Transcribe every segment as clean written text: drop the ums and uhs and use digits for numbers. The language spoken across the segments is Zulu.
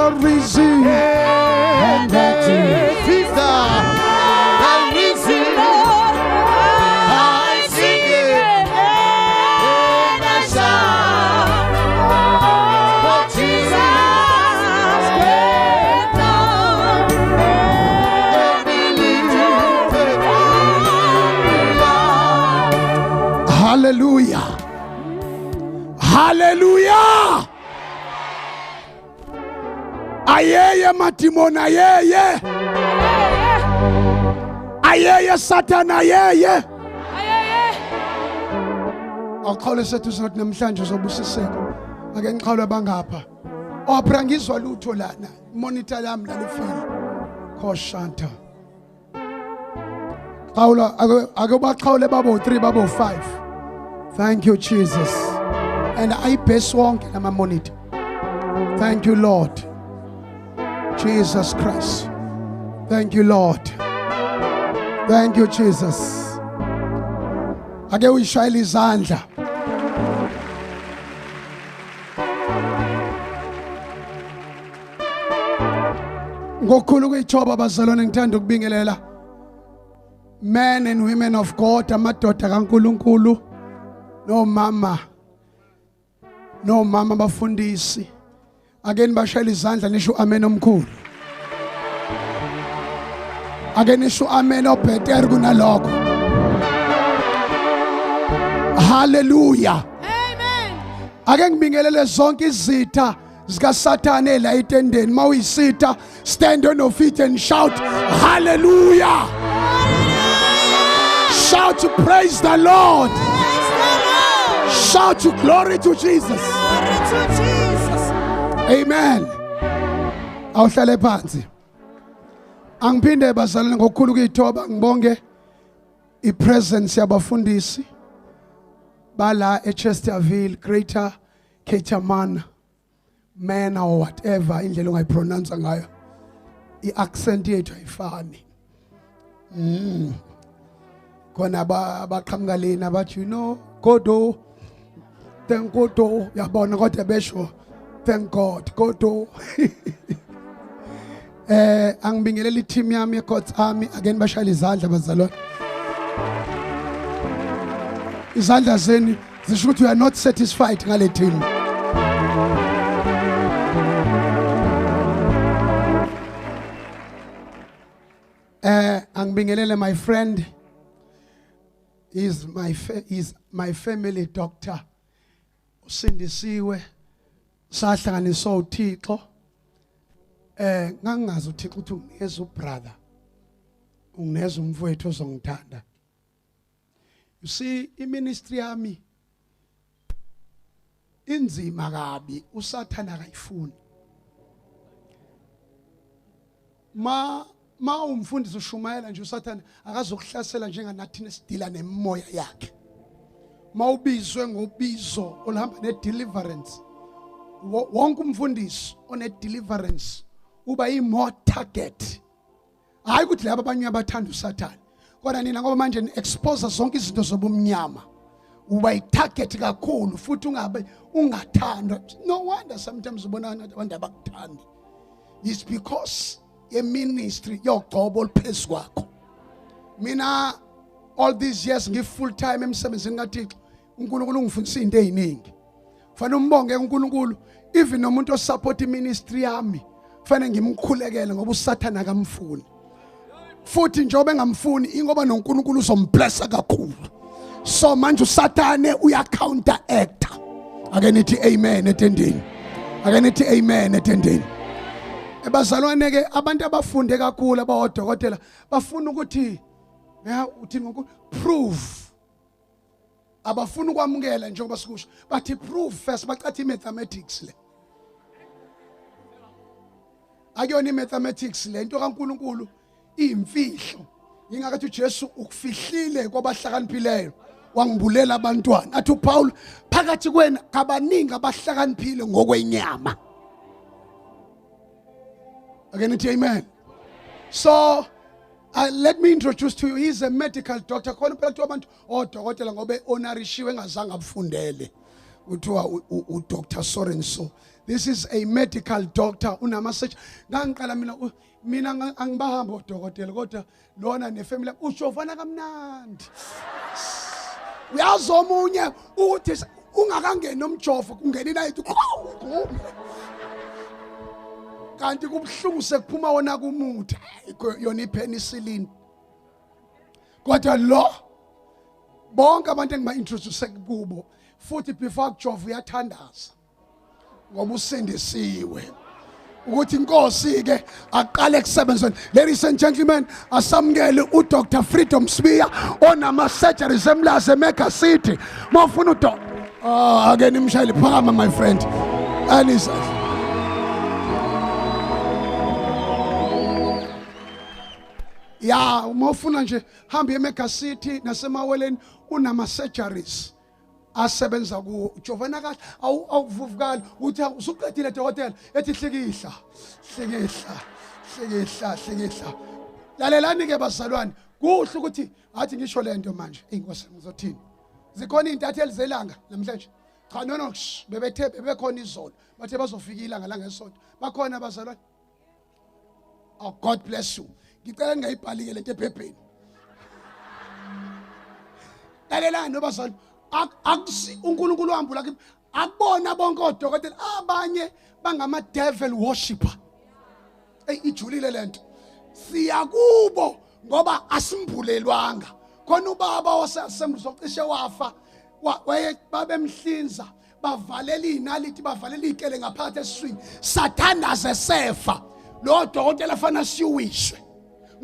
the reason and that is the reason I sing it and I shout for Jesus great love and believe. Hallelujah. Hallelujah. Ayeye madimoni ayeye. Ayeye Satan ayeye. Awuqhawule sethu sokuthi namhlanje uzobusiseka. Ake ngiqhawule bangapha. Ophra ngizwa lutho lana. Monitor yami la lifile. Khoshanta. Qhawula ake baqhawule babo 3 babo 5. Thank you Jesus. And I base wonke nama monitor. Thank you Lord. Jesus Christ. Thank you Lord. Thank you Jesus. Ake uyishayile izandla. Ngokukhulu kuyithoba bazalwane ngithanda ukubingelela men and women of God, amadoda kaNkulunkulu, no mama bafundisi. Ake nibashayile izandla nisho amen omkhulu. Ake nisho amen obhetere kunalokho. Hallelujah. Amen. Ake ngibingelele zonke izitha zika Sathane la etendeni. Mawuyisitha, stand on your feet and shout hallelujah. Shout to praise the Lord. Shout to glory to Jesus. Glory to Jesus. Amen. Awuhlale phansi. Angiphinde bazalwane ngokukhulu kuyithoba ngibonge ipresence yabafundisi bala eChesterville, Greater Ketamana, man or whatever indlela ongayipronounce ngayo. I-accent yethu ayifani. Khona baqhamuka lena bathi you know godo thank God yabona kodwa besho thank God godo. Angibingelela i-team yami ye-God's Army again bashayile izandla bazalwane. Izandla zenu zisho ukuthi you are not satisfied ngale team. Angibingelele my friend is my family doctor. Usindisiwe sahlanganiswa uThixo. Ngangazi uThixo uthi ungineza ubrother. Ungineza umfowethu ozongithanda. You see, iministry yami inzima kabi, uSathana akayifuni. Ma umfundisi ushumayela nje uSathana akazokuhlasela njenganathina sidila nemoya yakhe. Ma ubizwe ngobizo olihamba ne-deliverance. Wonke umfundisi one-deliverance uba yi-more target. Hayi ukuthi laba abanye abathanda uSathana. Kodwa nina ngoba manje ni-expose zonke izinto zobumnyama. Uba yi-target kakhulu futhi ungathandwa. No wonder sometimes ubona abantu abakuthandi. It's because ye ministry yogcobo oluphezu kwakho. Mina all these years ngi full time emsebenzini kaThixo. uNkulunkulu ungifundisa izinto eziningi. Kufanele umbonge uNkulunkulu even nomuntu osupport iministry yami. Kufanele ngimkhulekele ngoba uSathana akamfuni. Futhi njengoba engamfuni ingoba noNkulunkulu uzomblessa kakhulu. So manje uSathane uya counteract. Ake nithi amen etendeni. Ake nithi amen etendeni. Ebazalwane ke abantu abafunde kakhulu abawodokotela bafuna ukuthi uthini ngoku prove. Abafuna ukwamukela njengoba sikusho bathi prove first baqathi mathematics le. Akuyona imathematics le into kaNkulunkulu imfihlo. Ingakathi uJesu ukufihlile kwabahlakaniphileyo wangibulela abantwana. Athi uPaul phakathi kwena kabaningi abahlakaniphile ngokwenyama. Again, amen. So, let me introduce to you. He's a medical doctor. Khona phela kuthiwa abantu odokotela ngobe honorishiwe engazange abufundele. uthiwa uDr Sorenso. This is a medical doctor unama search. Ngangiqala mina angibahamba odokotela kodwa lona nefamily ujovana kamnandi. Uyazi omunye ukuthi ungakangeni nomjovo kungena inayithi kanti kubhlungu sekuphuma wona kumuthi yona ipenicillin. Kodwa lo bonke abantu engiba introduce kubo futhi before kujova uyathandaza ngoba usindisiwe ukuthi inkosi ke aqale kusebenzweni. Ladies and gentlemen, asamukele uDr Freedom Sibiya onama surgeries eMlazi eMega City. Mawufuna ake nimshayele phakama my friend. Anisa ya mawufuna nje hamba eMega City nasemaweleni unama surgeries asebenza ku Jovana kahle awuvuvukala uthi usuqedile dokotela ethi hlikihla lalelani ke bazalwane kuhle ukuthi athi ngisho lento manje inkosi ngizothini zikhona izintatheli zelanga namhlanje cha no bebekhona izolo bathe bazofika ilanga la ngesonto bakhona bazalwane. Oh, God bless you. Ngicela ngayibhalike lento ebhebheni lalelani bazalwane akusi uNkulunkulu wambula kimi akubona bonke odokotela abanye bangama devil worshipper. Ijulile lento siyakubo ngoba asimbulelwanga khona ubaba waseAssembly ocishe wafa waye babemhlinza bavalela inalithi bavalela ikele ngaphakathi eswini sathandaze sefa lo dokotela fana siwishwe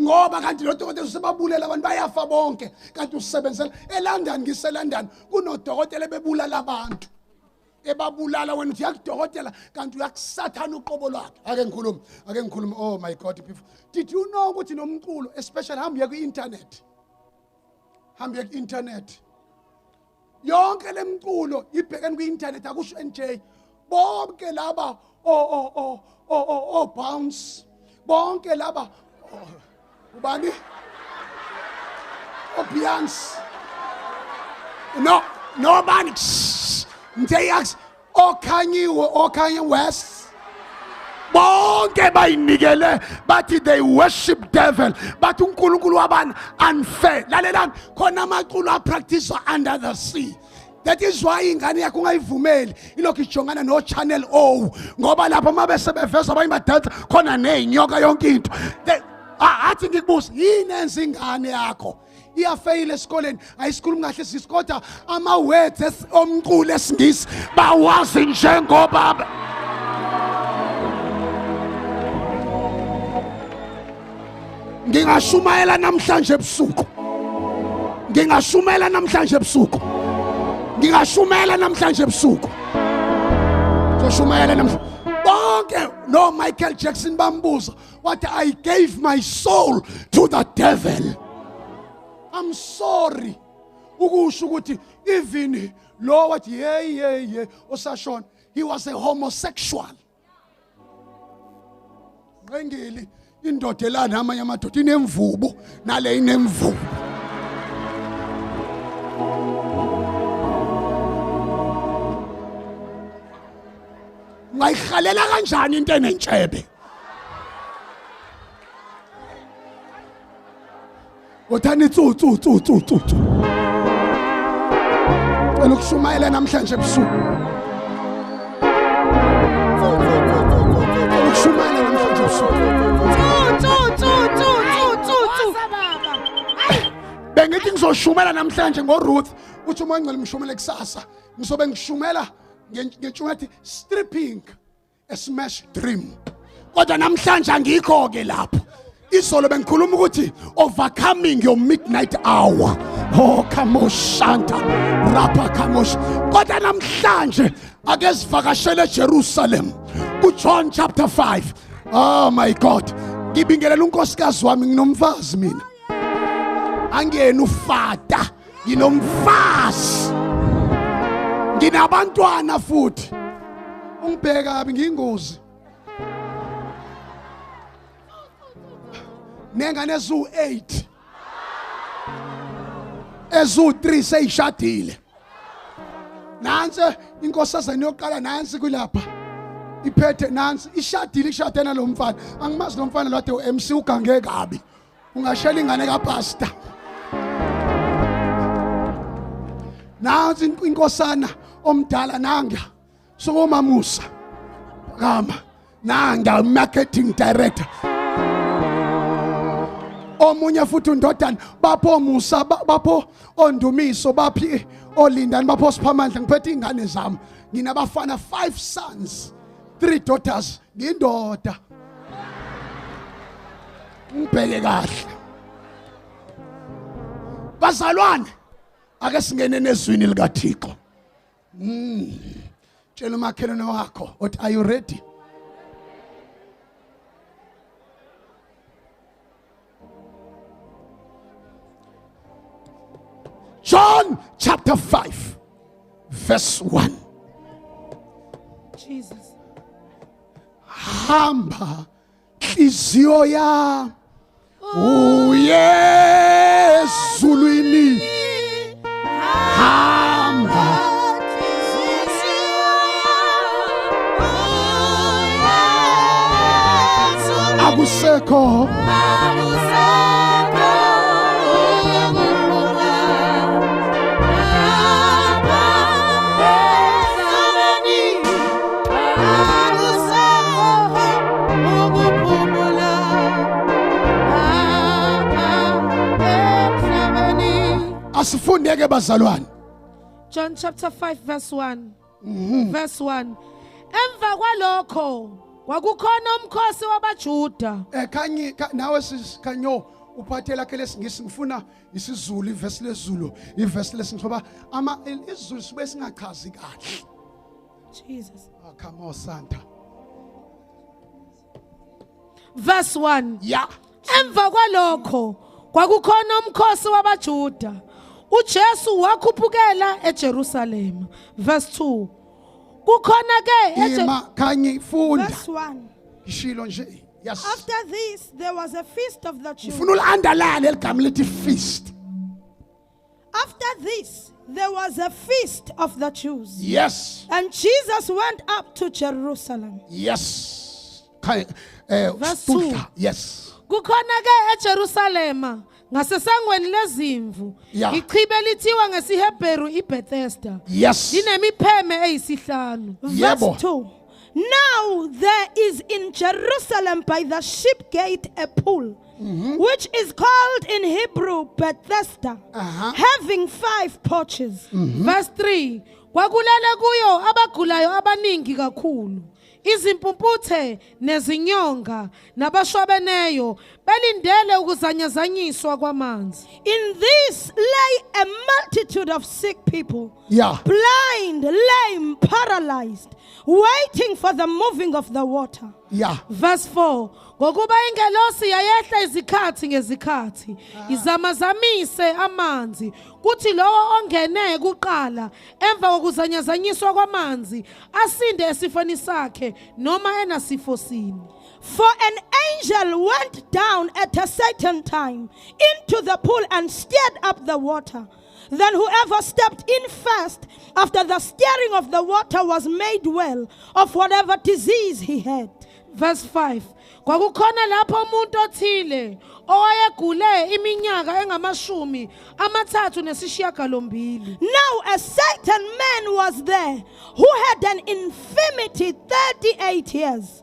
ngoba kanti lo dokotela usebabulela abantu bayafa bonke kanti usebenzela eLondon ngiseLondon kunodokotela bebulala abantu ebabulala wena uthi yakudokotela kanti uyakusathana uqobo lwakhe. Ake ngikhuluma oh my God people, did you know ukuthi nomculo especially hamba ku internet yonke lemculo ibhekene ku internet akusho NJ bonke laba bounce bonke laba ubani Beyonce nobody Mteyax Kanye West bonke bayinikele bathi they worship devil but uNkulunkulu wabani unfair. Lalelani khona amaculo apractice under the sea. That is why ingane yakho ungayivumeli ilokhu ijongana no Channel O ngoba lapho mabese beveza abayimbadansa khona nezinyoka yonke into. Athi ngikubuza yini enza ingane yakho iyafeyila esikoleni ayisikhulumi kahle sisikodwa ama words omculo esingisi bawazi njengobaba. Ngingashumayela namhlanje ebusuku Joshumayela namhlanje bonke no Michael Jackson bambuza what I gave my soul to the devil. I'm sorry ukusho ukuthi even lo wathi yeah osashona he was a homosexual. Ngengeli indoda elana amanye amadoda inemvubu nale inemvubu. Ngayihalela kanjani into enentshebe? Wothani tsu. Elokushumayela namhlanje ebusuku. Elokushumayela namhlanje ebusuku. Bengithi ngizoshumayela namhlanje ngoRuth uthi uma ngicela ngishumele kusasa ngisobe ngishumela ngentshumathi stripping a smash dream. Kodwa namhlanje angikho ke lapho. Isolo bengikhuluma ukuthi overcoming your midnight hour. Oh kamoshanta rapa kamosh. Kodwa namhlanje ake sivakashele eJerusalem ku John chapter 5. Oh my God, ngibingelela unkosikazi wami nginomfazi mina. Angena ufada nginomfazi nginabantwana futhi ungibheka kabi ngiyingozi nengane ezu8 ezu3 seyishadile nansi inkosazana yokuqala nansi kulapha iphethe nansi ishadile ishade nalomfana angimazi lomfana lwade uMC ugange kabi ungashela ingane kaPastor nansi inkosana omdala nanga sokomamusa kama nanga marketing director omunye futhi undodana bapho Musa bapho Ondumiso baphi olindani bapho Siphamandla ngiphethe ingane zami nginabafana 5 sons 3 daughters ngindoda ngibheke kahle bazalwane ake singene nezwini likaThixo tshela umakhelwane wakho uthi are you ready John chapter 5 verse 1 Jesus. Hamba inhliziyo yami uyezulwini hamba akusekho asifundeke bazalwane John chapter 5 verse 1. Verse 1. Emva kwalokho kwakukhona umkhosi wabaJuda. khanyi nawe sikhanyo uphathela ke lesingisi ngifuna isiZulu ivesi lezulu ivesi lesingoba isiZulu sibe singachazi kahle Jesus. come on Santa Verse 1. yeah Emva kwalokho kwakukhona umkhosi wabaJuda. uJesu wakhuphukela eJerusalema. Verse 2. Kukhona ke ima khanyi funda Verse 1. ishilo nje yes After this, there was a feast of the Jews. ufuna ulandalane eligama lithi feast After this, there was a feast of the Jews. yes And Jesus went up to Jerusalem. yes Verse Stulta. 2. yes kukhona ke eJerusalema ngasesangweni lezimvu Yeah. ichibe lithiwa ngesiHebheru iBethesda yes linemipheme eyisihlanu. yebo Verse 2. Now there is in Jerusalem by the sheep gate a pool, which is called in Hebrew Bethesda, having 5 porches. Verse 3. Kwakulele kuyo abagulayo abaningi kakhulu, izimpumputhe nezinyonga nabashwabeneyo belindele ukuzanyazanyiswa kwamanzi. In this lay a multitude of sick people, yeah blind, lame, paralyzed, waiting for the moving of the water. yeah Verse 4. Ngokuba ingelosi yayehla izikhathi ngezikhathi izamazamise amanzi kuthi lowo ongene kuqala emva kokuzanyazanyiswa kwamanzi asinde esifoni sakhe noma enasifosini. For an angel went down at a certain time into the pool and stirred up the water. Then whoever stepped in first after the stirring of the water was made well of whatever disease he had. Verse 5. Kwakukhona lapho umuntu othile owayegule iminyaka engamashumi amathathu nesishiyagalombili. Now a certain man was there who had an infirmity 38 years.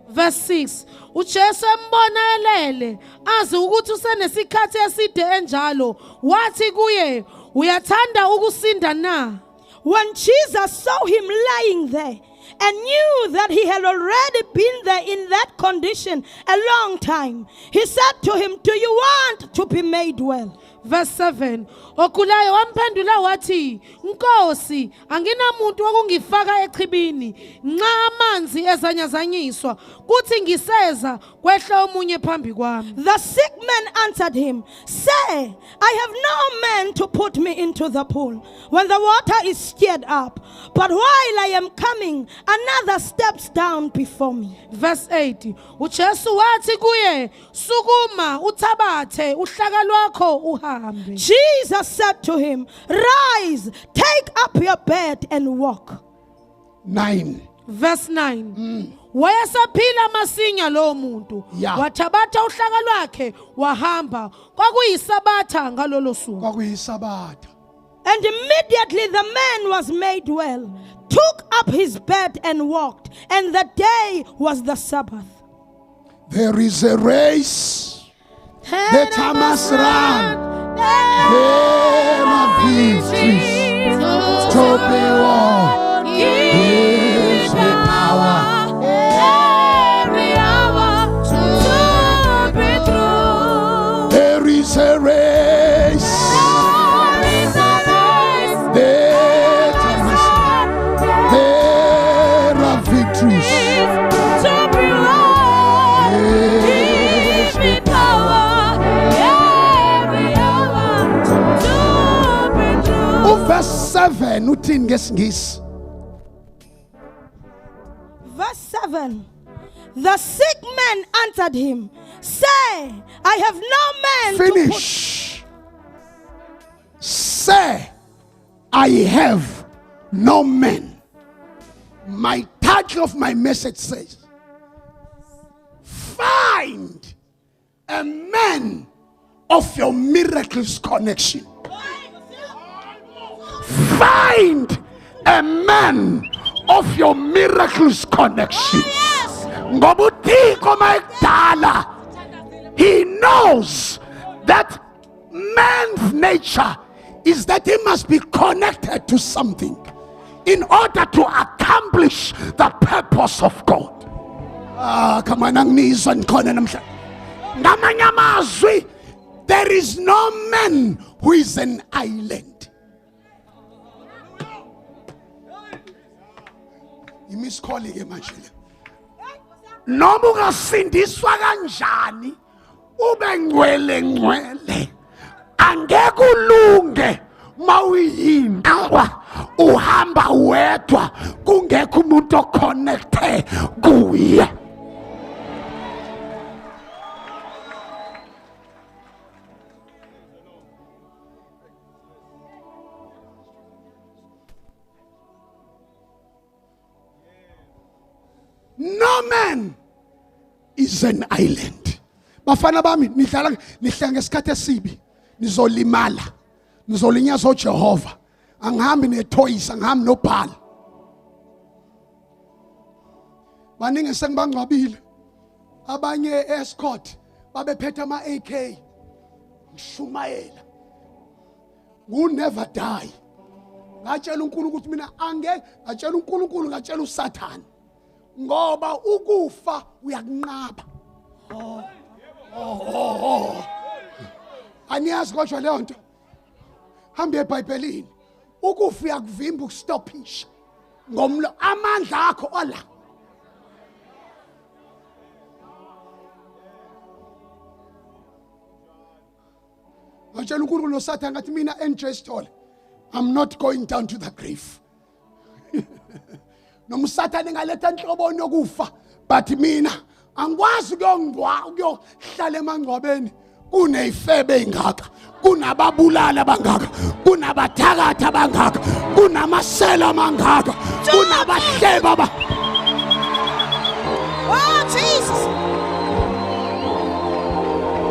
Verse 6. uJesu embona elele azi ukuthi usenesikhathi eside enjalo wathi kuye uyathanda ukusinda na. When Jesus saw him lying there and knew that he had already been there in that condition a long time, he said to him, "Do you want to be made well?" Verse 7. Ogulayo wamphendula wathi, Nkosi, anginamuntu wokungifaka echibini nxa amanzi ezanyazanyiswa kuthi ngiseza kwehle omunye phambi kwami. The sick man answered him, "Sir, I have no man to put me into the pool when the water is stirred up. But while I am coming, another steps down before me. Verse 8. uJesu wathi kuye, sukuma uthabathe uhlaka lwakho uhambe. Jesus said to him, rise, take up your bed and walk. 9. Verse 9. Wayesaphila masinya lo muntu. Yeah. Wathabatha uhlaka lwakhe wahamba. Kwakuyisabatha ngalolo suku. Kwakuyisabatha. And immediately the man was made well, took up his bed and walked, and the day was the Sabbath. There is a race that I must run. There are victories to be won. Gives me power. Every hour to be true. There is a race that I must run. There are victories. To be won. Gives me power. Every hour to be true. Verse 7 uthini ngesingisi? Verse 7. The sick man answered him, say, I have no man to Finish. Say, I have no man. My title of my message says, find a man of your miraculous connection. Find a man of your miraculous connection. Ngoba uThixo mayekudala, he knows that man's nature is that he must be connected to something in order to accomplish the purpose of God. Come on, angizwa nikhona namhlanje. Ngamanye amazwi, there is no man who is an island. Imiskoli ke manje le. Noma ungasindiswa kanjani ube ngcwele angeke ulunge mawuyindwa uhamba wedwa kungekho umuntu oconnecte kuye. No man is an island. Bafana bami nihlala ngesikhathi esibi nizolimala nizolinyaza uJehova. Angihambi netoys, angihambi nobhala. Baningi sengibangcwabile. Abanye escort babephethe ama AK. Ngishumayela. Who never die. Ngatshela uNkulunkulu ukuthi mina angeke, ngatshela uNkulunkulu, ngatshela uSathane. Ngoba ukufa uyakunqaba. Aniyazi kodwa leyo nto. Hambe eBhayibhelini. Ukufa uyakuvimba ukustopisha. Ngomlo amandla akho ola. Ngatshela uNkulunkulu noSathane ngathi mina NJ Stole, I'm not going down to the grave. Noma uSathane ngaletha inhloboni yokufa, but mina angikwazi ukuyohlala emangcwabeni kunezifebe ezingaka, kunababulala abangaka, kunabathakatha abangaka, kunamasela amangaka, kunabahleba aba. Oh Jesus!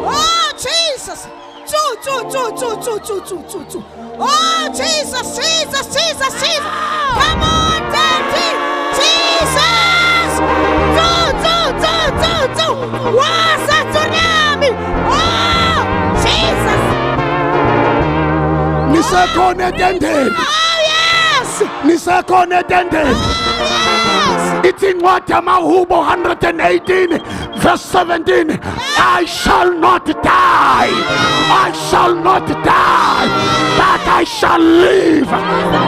Oh Jesus! Two. Oh Jesus! Jesus! Come on, Daddy! Jesus! Two. Wasa tsunami! Oh Jesus! Nisekhona etendeni. Oh yes! Nisekhona etendeni. Yes! It's in what Mahubo 118 verse 17. I shall not die. I shall not die, but I shall live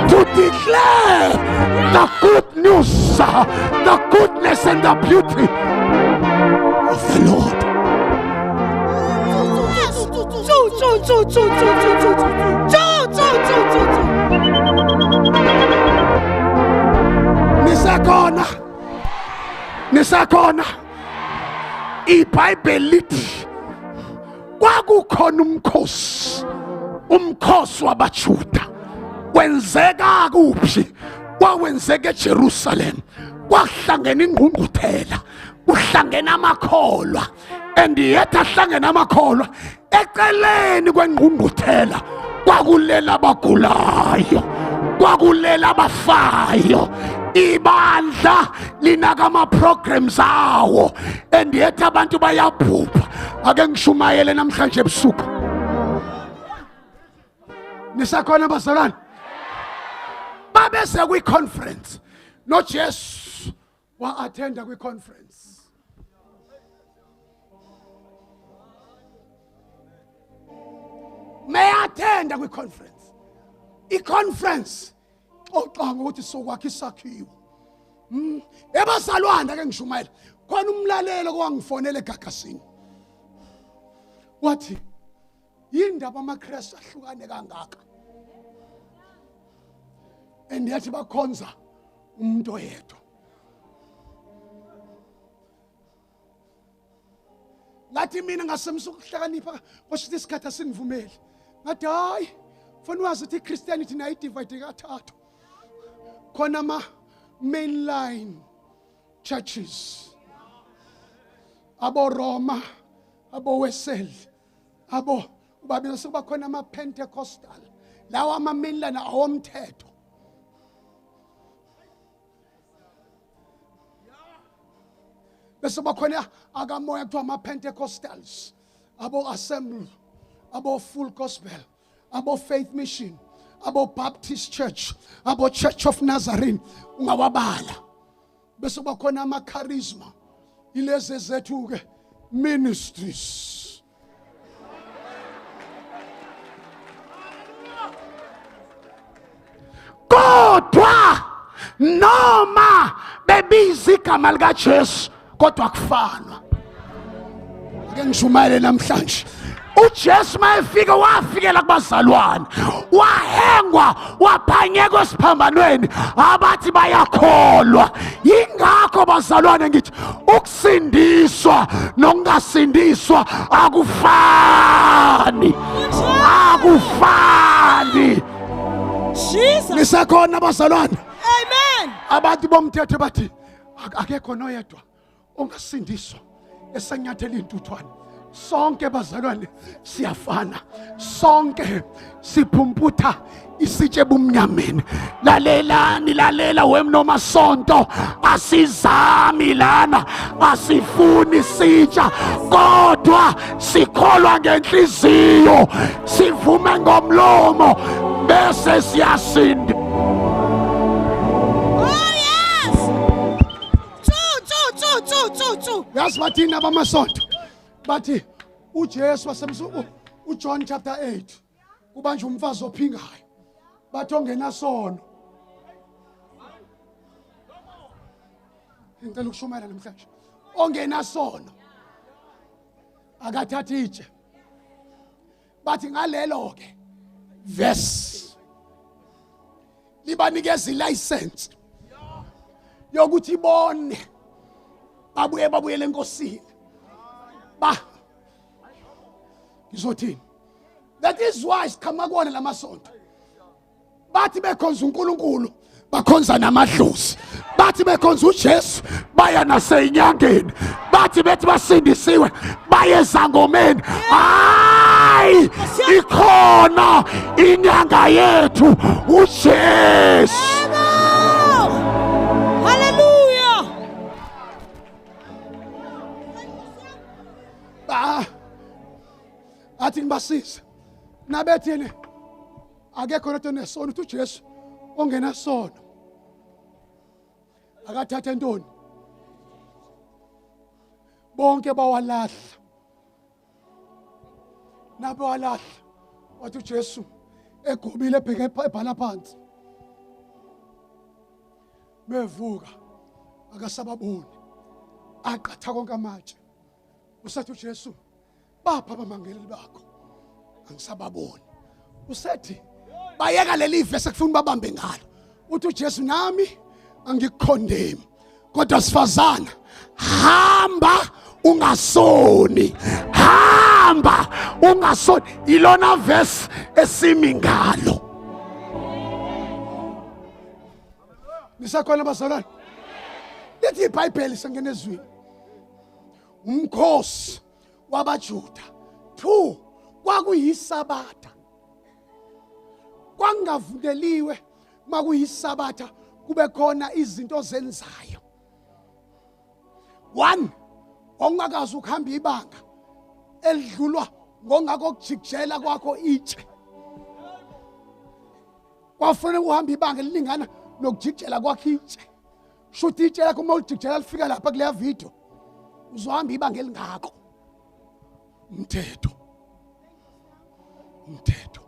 to declare the good news, the goodness and the beauty of the Lord. Two. nisakhona iBhayibheli lithi kwakukhona umkhosi wabaJuda wenzeka kuphi kwawenzeka eJerusalem kwahlangena ingqungquthela kuhlangena amakholwa and yet ahlangena amakholwa eceleni kwengqungquthela kwakulela abagulayo kwakulela abafayo ibandla linaka ama programs awo and yet abantu bayabhubha ake ngishumayele namhlanje ebusuku nisakhona bazalwane babese kwi conference no Jesu wa attenda kwi conference may attenda kwi conference i-conference oxanga ukuthi sokwakha isakhiwo ebazalwane ake ngishumayela khona umlalelo kwangifonela egagasini wathi yindaba amaKristu ahlukane kangaka and yathi bakhonza umuntu oyedwa ngathi mina ngasemsuku ukuhlakanipha kwashithi isikhathi asingivumeli ngathi hayi funa wazi ukuthi iChristianity nayo divide kathathu khona ama mainline churches abo Roma abo Wesley abo ubabiza sekuba khona ama Pentecostal lawa ama mainline awomthetho bese bakhona akamoya kuthiwa ama Pentecostals abo Assembly abo Full Gospel abo Faith Mission abo Baptist Church abo Church of Nazarene ungawabala bese bakhona ama charisma ilezi zethu ke ministries kodwa noma bebiza igama lika Jesu kodwa kufanwa ake ngishumayele namhlanje uJesu mayefika wafikela kubazalwane wahengwa waphanyekwa esiphambanweni abathi bayakholwa ingakho bazalwane ngithi ukusindiswa nokungasindiswa akufani Jesus. nisakhona bazalwane Amen. abantu bomthetho bathi akekho noyedwa ongasindiswa esenyathela intuthwane sonke bazalwane siyafana sonke siphumputha isitshe bumnyameni lalela wemnoma sonto asizami lana asifuni sitsha kodwa sikholwa ngenhliziyo sivume ngomlomo bese siyasinda. Oh yes. Two. Yazi bathini abamasonto bathi uJesu wasemsuku uJohn chapter 8 kubanje umfazi ophingayo bathi ongena sono ngicela ukushumayela namhlanje ongena sono akathatha itshe bathi ngalelo ke verse libanikeza ilicense yokuthi bone babuyele enkosini ngizothini that is why sikhama kuwona lamasonto bathi bekhonza uNkulunkulu bakhonza namadlozi bathi bekhonza uJesu baya nasenyangeni bathi bethi basindisiwe baye ezangomeni hayi ikhona inyanga yethu uJesu. Athi ngibasiza nabethene akekho lento nesono uthi uJesu ongena sono akathatha intoni bonke bawalahla nabo walahla wathi uJesu egobile ebheke ebhala phansi bevuka akasababoni aqatha konke amatshe usathi uJesu bapha abamangeleli bakho angisababoni usethi bayeka leli vese sekufuna babambe ngalo uthi uJesu nami angikukhondemi kodwa sifazana hamba ungasoni, hamba ungasoni. Ilona verse esimi ngalo. Nisakhona bazalwane? Lithi iBhayibheli sangena ezweni. Umkhosi wabaJuda 2 kwakuyisabatha. Kwangavundeliwe makuyisabatha kube khona izinto zenzayo. 1 ongakazi ukuhamba ibanga elidlulwa ngongako kujikijela kwakho itshe. Kwafanele uhamba ibanga elilingana nokujikijela kwakho itshe. Shuthi itshe lakho uma ulijikijela lifika lapha kuleya video uzohamba ibanga elingako. Umthetho. Umthetho.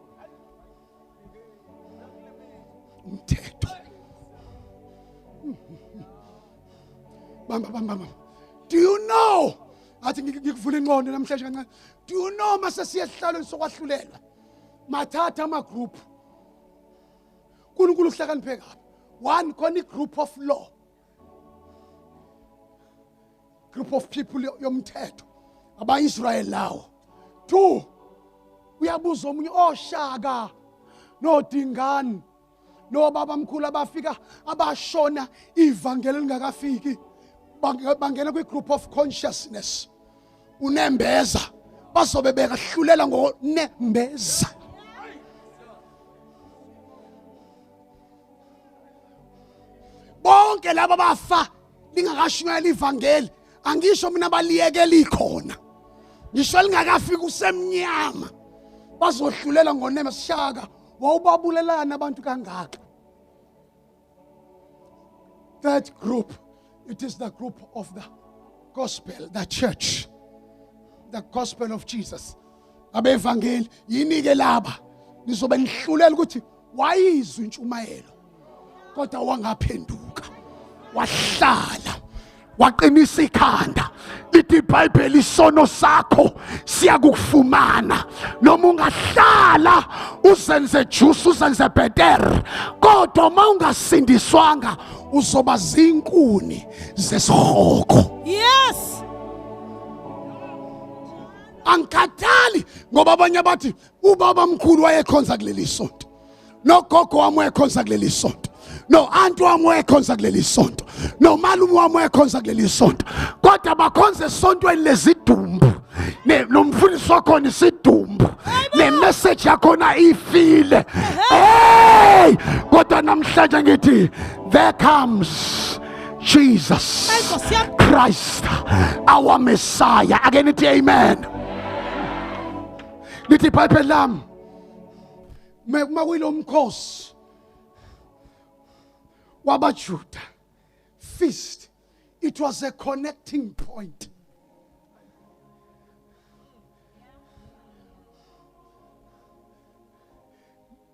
Umthetho. Bamba. Do you know? Athi ngikuvula ingqondo namhlanje kancane. Do you know mase siyehlalweni sokwahlulelwa? Mathatha ama group. uNkulunkulu uhlakaniphe kabi. 1 khona igroup of law. Group of people yomthetho. Aba-Israel lawo. 2 uyabuza omunye oShaka noDingani nobaba mkhulu abafika abashona ivangeli lingakafiki bangena kwi-group of consciousness. Unembeza bazobe bekahlulela ngonembeza. Bonke laba bafa lingakashunyayela ivangeli angisho mina baliyekela ikhona. Ngisho lingakafika usemnyama bazohlulela ngonembeza. Shaka wawubabulelana abantu kangaka. That group, it is the group of the gospel, the church, the gospel of Jesus. Abevangeli yinike laba nizobe nihlulela ukuthi wayizwa intshumayelo kodwa wangaphenduka wahlala waqinisa ikhanda. Lithi iBhayibheli isono sakho siyakufumana noma ungahlala uzenze juice uzenze better kodwa uma ungasindiswanga uzoba zinkuni zesihoko. Yes. Angikhathali ngoba abanye bathi ubaba mkhulu wayekhonza kuleli sonto, nogogo wami wayekhonza kuleli sonto, no anti wami wayekhonza kuleli sonto, no malume wami wayekhonza kuleli sonto, kodwa bakhonza esontweni lezidumbu. Nomfundisi wakhona isidumbu, nemessage yakhona ifile. Hey, kodwa namhlanje ngithi there comes Jesus Christ, our Messiah. Again it amen. Lithi iBhayibheli lami makuyilo mkhosi wabaJuda feast, it was a connecting point.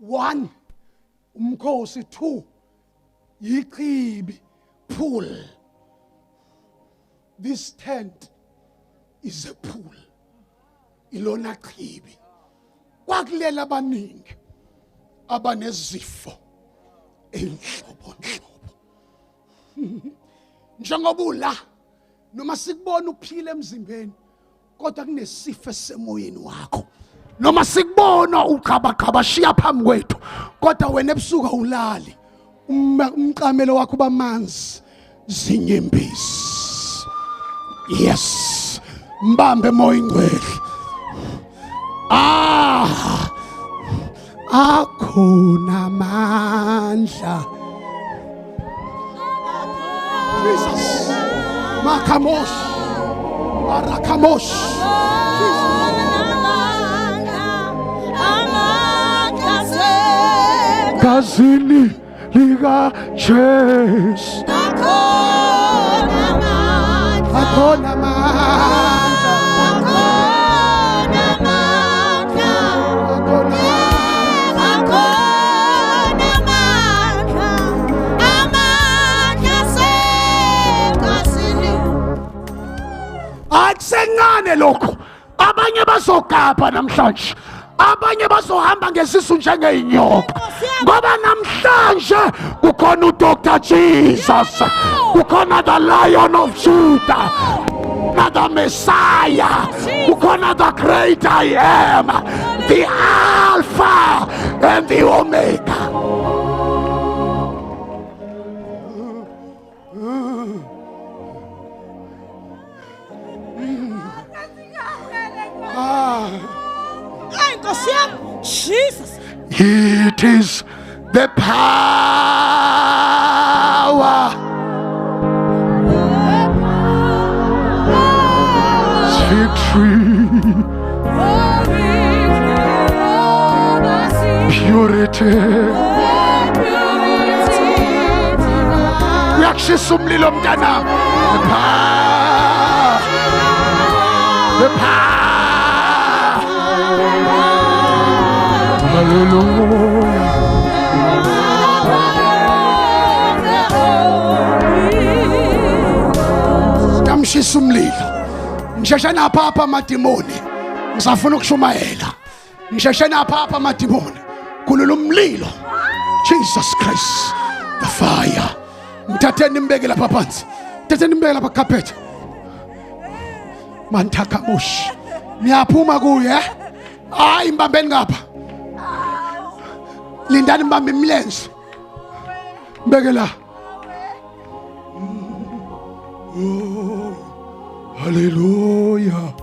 One, umkhosi. 2, yichibi, pool. This tent is a pool. Ilona chibi. Kwakulela abaningi abanezifo enhlobo. Njengoba ula noma sikubona uphile emzimbeni kodwa kunesifo esemoyeni wakho. Noma sikubona uqhabaqhaba shiya phambi kwethu kodwa wena ebusuku ulali umqamelo wakho bamanzi zinyembezi. Yes, mbambe moya ingcwele. Akhona amandla. Jesus. Makamosh. Marakamosh. Kazini liga Jesu. Akhona amandla. Akusencane lokho. Abanye bazogapha namhlanje. abanye bazohamba ngesisu njengeinyoka ngoba namhlanje kukhona uDr Jesus, kukhona the Lion of Judah, the Messiah, kukhona the great I am, the Alpha and the Omega. Jesus. It is the power, victory, purity. Uyakshisa umlilo mntana. The power. Hallelujah. Namshisa umlilo. Ngisheshe napha amadimoni. Ngisafuna ukushumayela. Ngisheshe napha amadimoni. Kulula umlilo. Jesus Christ. The fire. Ngithatheni imbeke lapha phansi. Ngithatheni imbeke lapha carpet. Manthakamush. Niyaphuma kuye. Hayi mbambeni ngapha. Lindani mbambe imilenze. Mbeke la. Oh, hallelujah.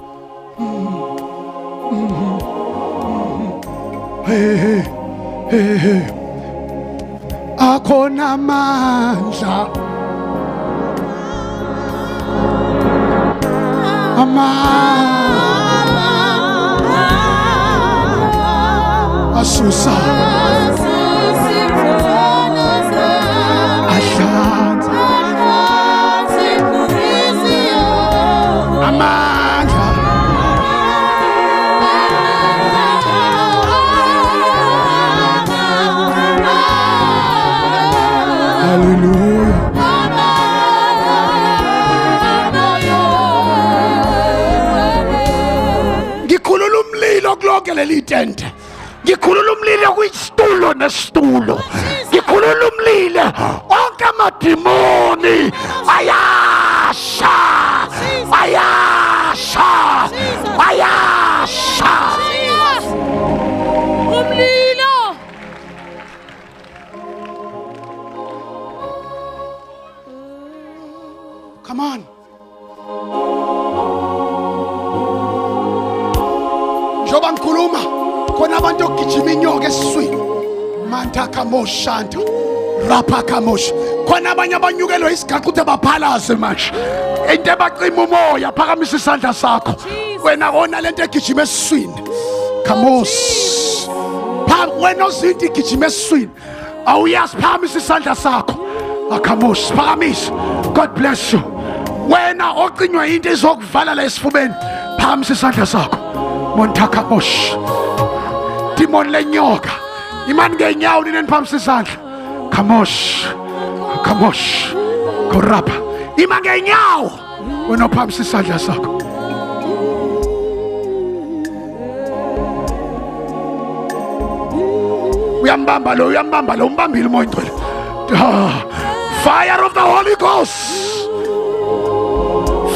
Hey, hey, hey. Akhona amandla. Asusa. Ngikhulula umlilo kulonke leli tente. Ngikhulula umlilo kwisitulo nesitulo. Ngikhulula umlilo onke amadimoni ayasha. Ayasha. Ayasha. Umlilo. Come on. Njoba ngikhuluma khona abantu ogijima inyoka esiswini. Manta kamoshanta. Rapa kamosh. Khona abanye abanyukelwe isigaqa uthi abaphalaze manje. Into ebaqima umoya phakamisa isandla sakho. Wena wona lento egijima esiswini. Kamos. Wena ozinto igijima esiswini. Awuyazi phakamisa isandla sakho. Akamosh phakamisa. God bless you. Wena oqinywa into ezokuvala la esifubeni. Phakamisa isandla sakho. Montakamosh. Demon lenyoka. Imani ngenyawo nini phakamisa isandla. Kamosh. Kamosh. Korapa. Imani ngenyawo. Wena phakamisa isandla sakho. Uyambamba lo, umbambile umoya ngcwele. Fire of the Holy Ghost.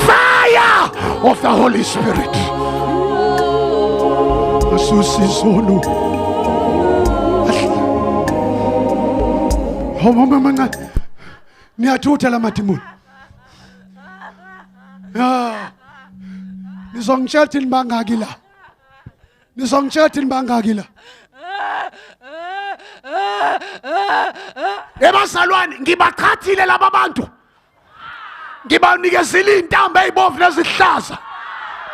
Fire of the Holy Spirit. Asusizolo. Mama niyathutha la madimoni. Nizongitshela ukuthi nibangaki la. Nizongitshela ukuthi nibangaki la. Ebazalwane ngibaqhathile laba bantu. Ngibanikezile intambo ezibovu nezihlaza.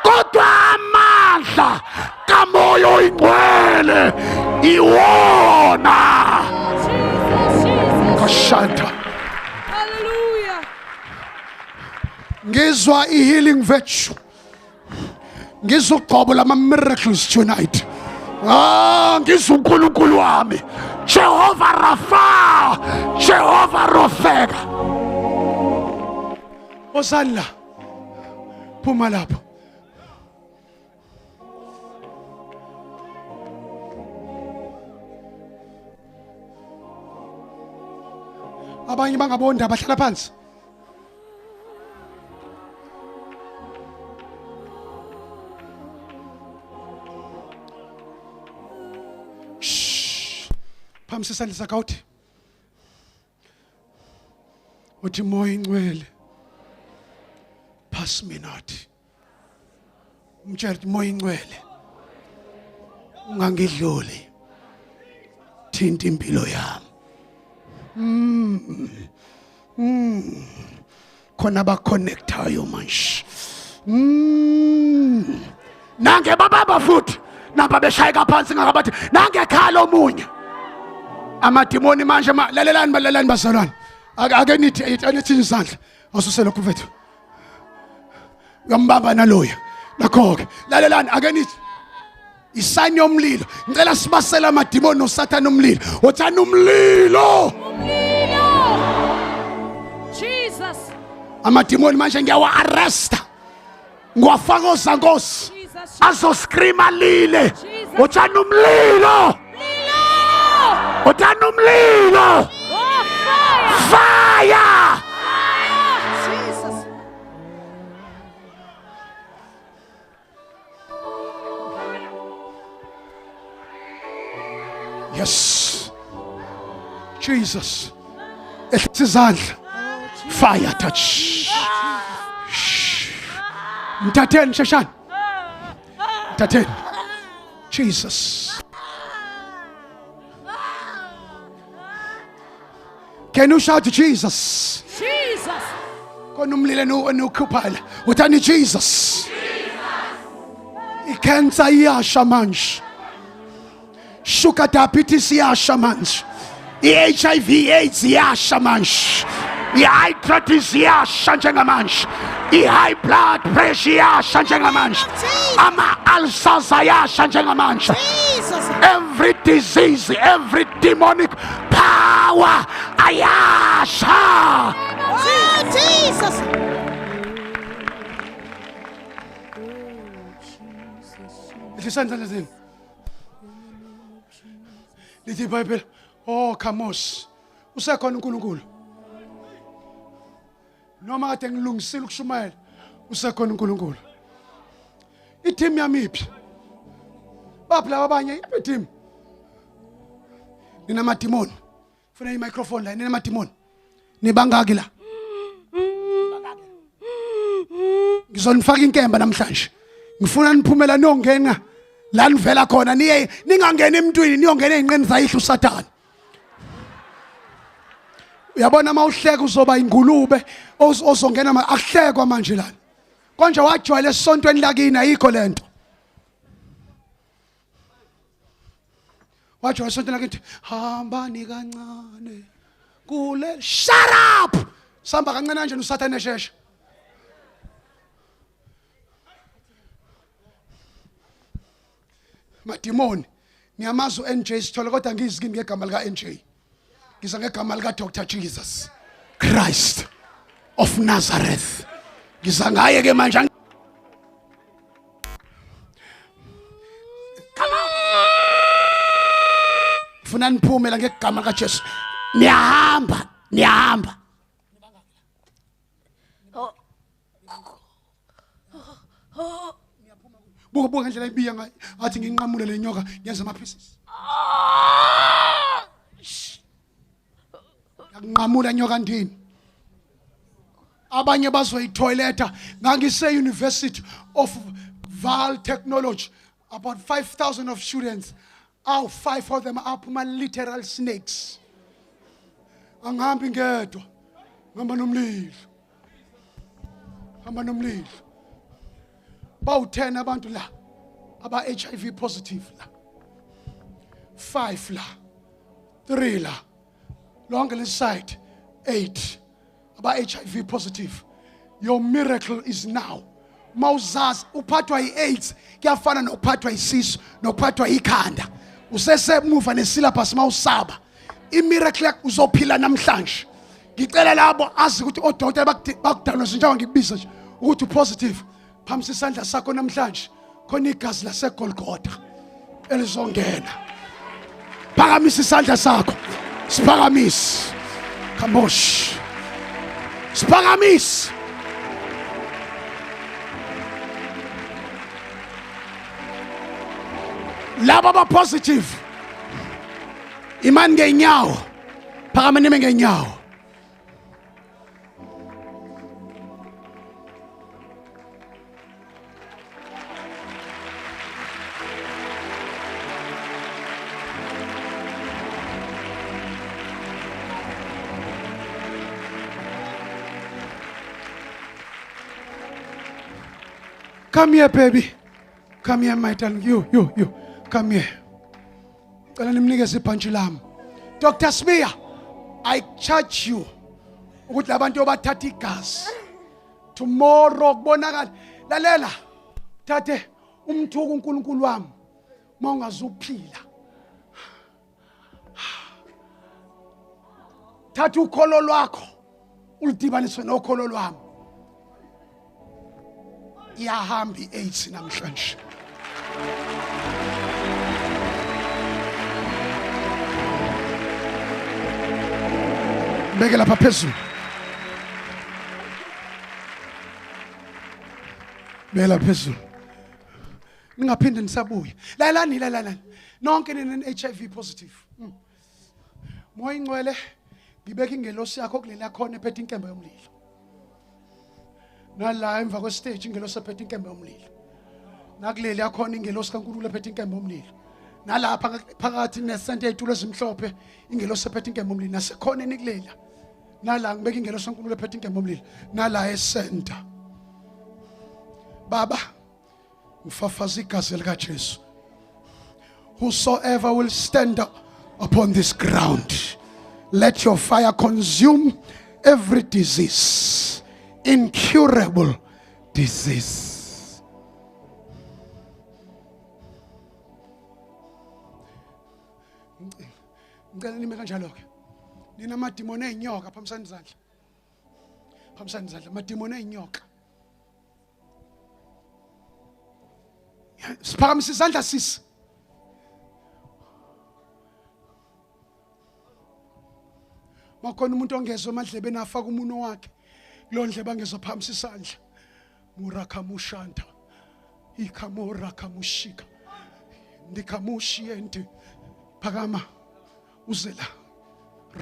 Kodwa amandla kaMoya Oyingcwele iwona. Kashanta. Hallelujah. Ngizwa healing virtue. Ngizwa uqobo lama miracles tonight. Ngizwa uNkulunkulu wami. Jehovah Rapha, Jehovah Rofega. Osalla. Phuma lapho. abanye bangabonda bahlala phansi. Phamsi isandla sakho uthi moya ingcwele pass me not. Umtshela moya ingcwele ungangidluli thinta impilo yami. Khona ba connectayo manje. Nange baba futhi namba beshayeka phansi ngakabathi nange khala omunye. Amadimoni manje lalelani bazalwane. Ake nithi anithi izandla asusela kufethu. Uyambamba naloya. Nakho-ke lalelani ake nithi isani yomlilo. Ngicela sibasela amadimoni noSathane umlilo. Uthanda umlilo. Jesus. Amadimoni manje ngiyawa arresta. Ngiwafaka ozankosi. Azoscreama lile. Uthanda umlilo. Uthanda umlilo. Fire. Jesus. Yes. Jesus. Esizandla. Fire touch. Mtatheni sheshani. Mtatheni. Jesus. Can you shout to Jesus? Jesus. Kona umlilo nokhuphala. Uthani Jesus. Icancer iyasha manje. Sugar diabetes iyasha manje. I-HIV AIDS iyasha manje. I-arthritis iyasha njengamanje. I-high blood pressure iyasha njengamanje. Ama-ulcers ayasha njengamanje. Every disease, every demonic power ayasha. Oh, Jesus. Isandla lezini. Lithi iBhayibheli, oh Khamos, usekhona uNkulunkulu. Noma kade ngilungisile ukushumayela, usekhona uNkulunkulu. Iteam yami iphi? Baphi laba abanye iteam? Nina madimoni. Funa i-microphone la, nina madimoni. Nibangaki la? Ngizonifaka inkemba namhlanje. Ngifuna niphumela niyongena la nivela khona niye ningangena emntwini niyongena ezinqeni zayihla uSathane. Uyabona mawuhleka uzoba ingulube ozongena akuhlekwa manje lana. Konje wajwayela esontweni lakini ayikho lento. Wajwayela esontweni lakini hamba ni kancane. Kule shut up. Samba kancane kanje uSathane eshesha. Madimoni ngiyamazi uNJ Sithole kodwa ngiziki ngegama lika NJ. Ngiza ngegama lika Dr Jesus Christ of Nazareth. Ngiza ngaye ke manje. Funa niphumela ngegama lika Jesu. Niyahamba. Buka ngendlela ibiya ngayo athi nginqamule lenyoka ngenza ama pieces. Nginqamula nyoka ndini. Abanye bazoyitoiletha ngangise University of Val Technology, about 5,000 of students. 5 of them are my literal snakes. Angihambi ngedwa. Ngihamba nomlilo. Bawu-10 abantu la aba HIV positive la. 5 la. 3 la. Lonke leside 8 aba HIV positive. Your miracle is now. Mawuzazi uphathwa yi-AIDS kuyafana nokuphathwa isisu nokuphathwa ikhanda. Usesemuva nesyllabus mawusaba. I-miracle yakho uzophila namhlanje. Ngicela labo azi ukuthi odokotela bakudiagnose njengoba ngikubiza nje ukuthi positive. Phamsi isandla sakho namhlanje khona igazi laseGolgotha elizongena. Phakamisa isandla sakho. Siphakamise. Kamosh. Spagamis. Laba ba positive. Iman ngenyawo. Phakama nime ngenyawo. Come here, baby. Come here, my darling. You. Come here. Cela nimnikeze iphantshi lami. Dr. Smear, I charge you ukuthi labantu obathatha igazi tomorrow kubonakala. Lalela. Thathe umthuku uNkulunkulu wami. Mawungazuphila. Thatha ukholo lwakho ulidibaniswe nokholo lwami. Iyahamba i-AIDS namhlanje. Beke lapha phezulu. Beke lapha phezulu. Ningaphinde nisabuye. Lalani. Nonke nine-HIV positive. Moya ingcwele ngibeka ingelosi yakho kuleli yakhona ephethe inkemba yomlilo. Nala emva kwestage ingelosi ephethe inkemba yomlilo. Nakuleli yakhona ingelosi kaNkulunkulu ephethe inkemba yomlilo. Nalapha phakathi nesente yezitulo ezimhlophe ingelosi ephethe inkemba yomlilo. Nasekhona enikulela. Nala ngibeka ingelosi kaNkulunkulu ephethe inkemba yomlilo. Nala esenta. Baba, ufafaza igazi lika Jesu. Whosoever will stand upon this ground, let your fire consume every disease, incurable disease. Ngicela nime kanjalo ke. Nina amadimoni einyoka phamisani izandla. Phamisani izandla amadimoni einyoka. Siphakamisa izandla sisi. Makhona umuntu ongezwe emadlebeni afaka umuno wakhe. Lo ndlebe angezwe phamsi isandla. Murakamushanta. Ikamora kamushika. Ndikamushi ente. Phakama. Uzela.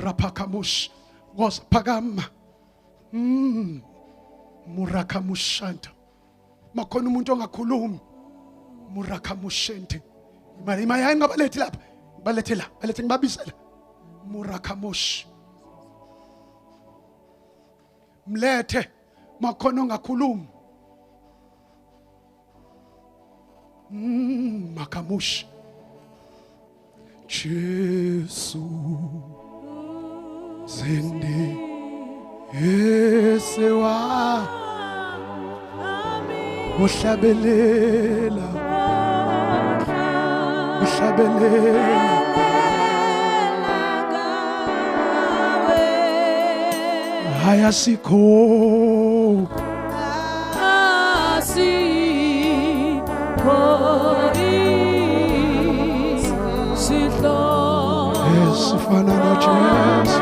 Rapakamush. Was phakama. Murakamushanta. Makhona umuntu ongakhulumi. Murakamushente. Imaya ingabalethi lapha. Balethe la. Balethe ngibabisela. Murakamush. Mlethe makhona ongakhulumi. Makamush. Jesu zende esewa uhlabelela haya sikho esifana noJesu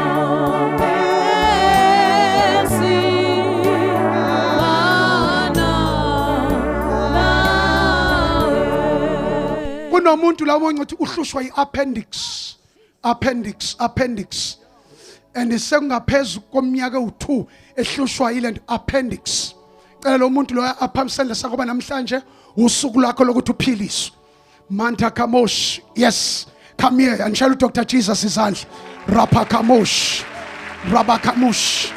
kunomuntu la ongathi uhlushwa iappendix and sekungaphezulu komnyaka u2 ehlushwa ile appendix. Cela lo muntu lo aphamisele sakuba namhlanje usuku lakho lokuthi uphiliswe. Manta kamosh. Yes. Come here and shall Dr. Jesus izandla. Rapakamosh. Rabakamosh.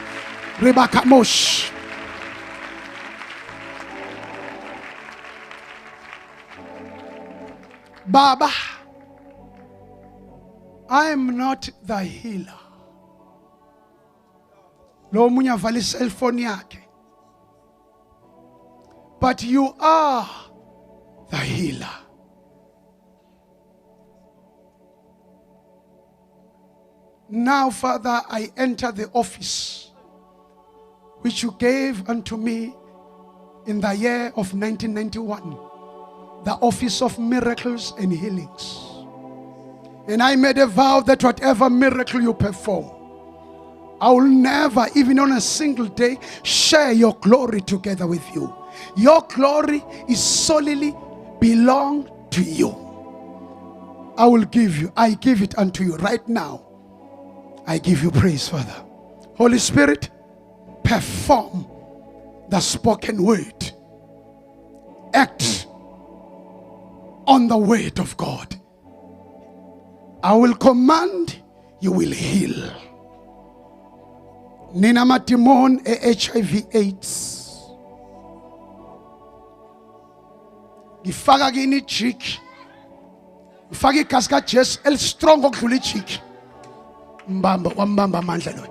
Rebakamosh. Baba, I am not the healer. Lo munye avala cellphone yakhe. But you are the healer. Now, Father, I enter the office which you gave unto me in the year of 1991, the office of miracles and healings. And I made a vow that whatever miracle you perform, I will never, even on a single day, share your glory together with you. Your glory is solely belong to you. I will give you, I give it unto you right now. I give you praise, Father. Holy Spirit, perform the spoken word. Act on the word of God. I will command, you will heal. Nina matimon HIV AIDS. Ngifaka kini jik. Ngifaka igazi kaJesu elistrong okudlula ijik. Mbamba wambamba amandla lo.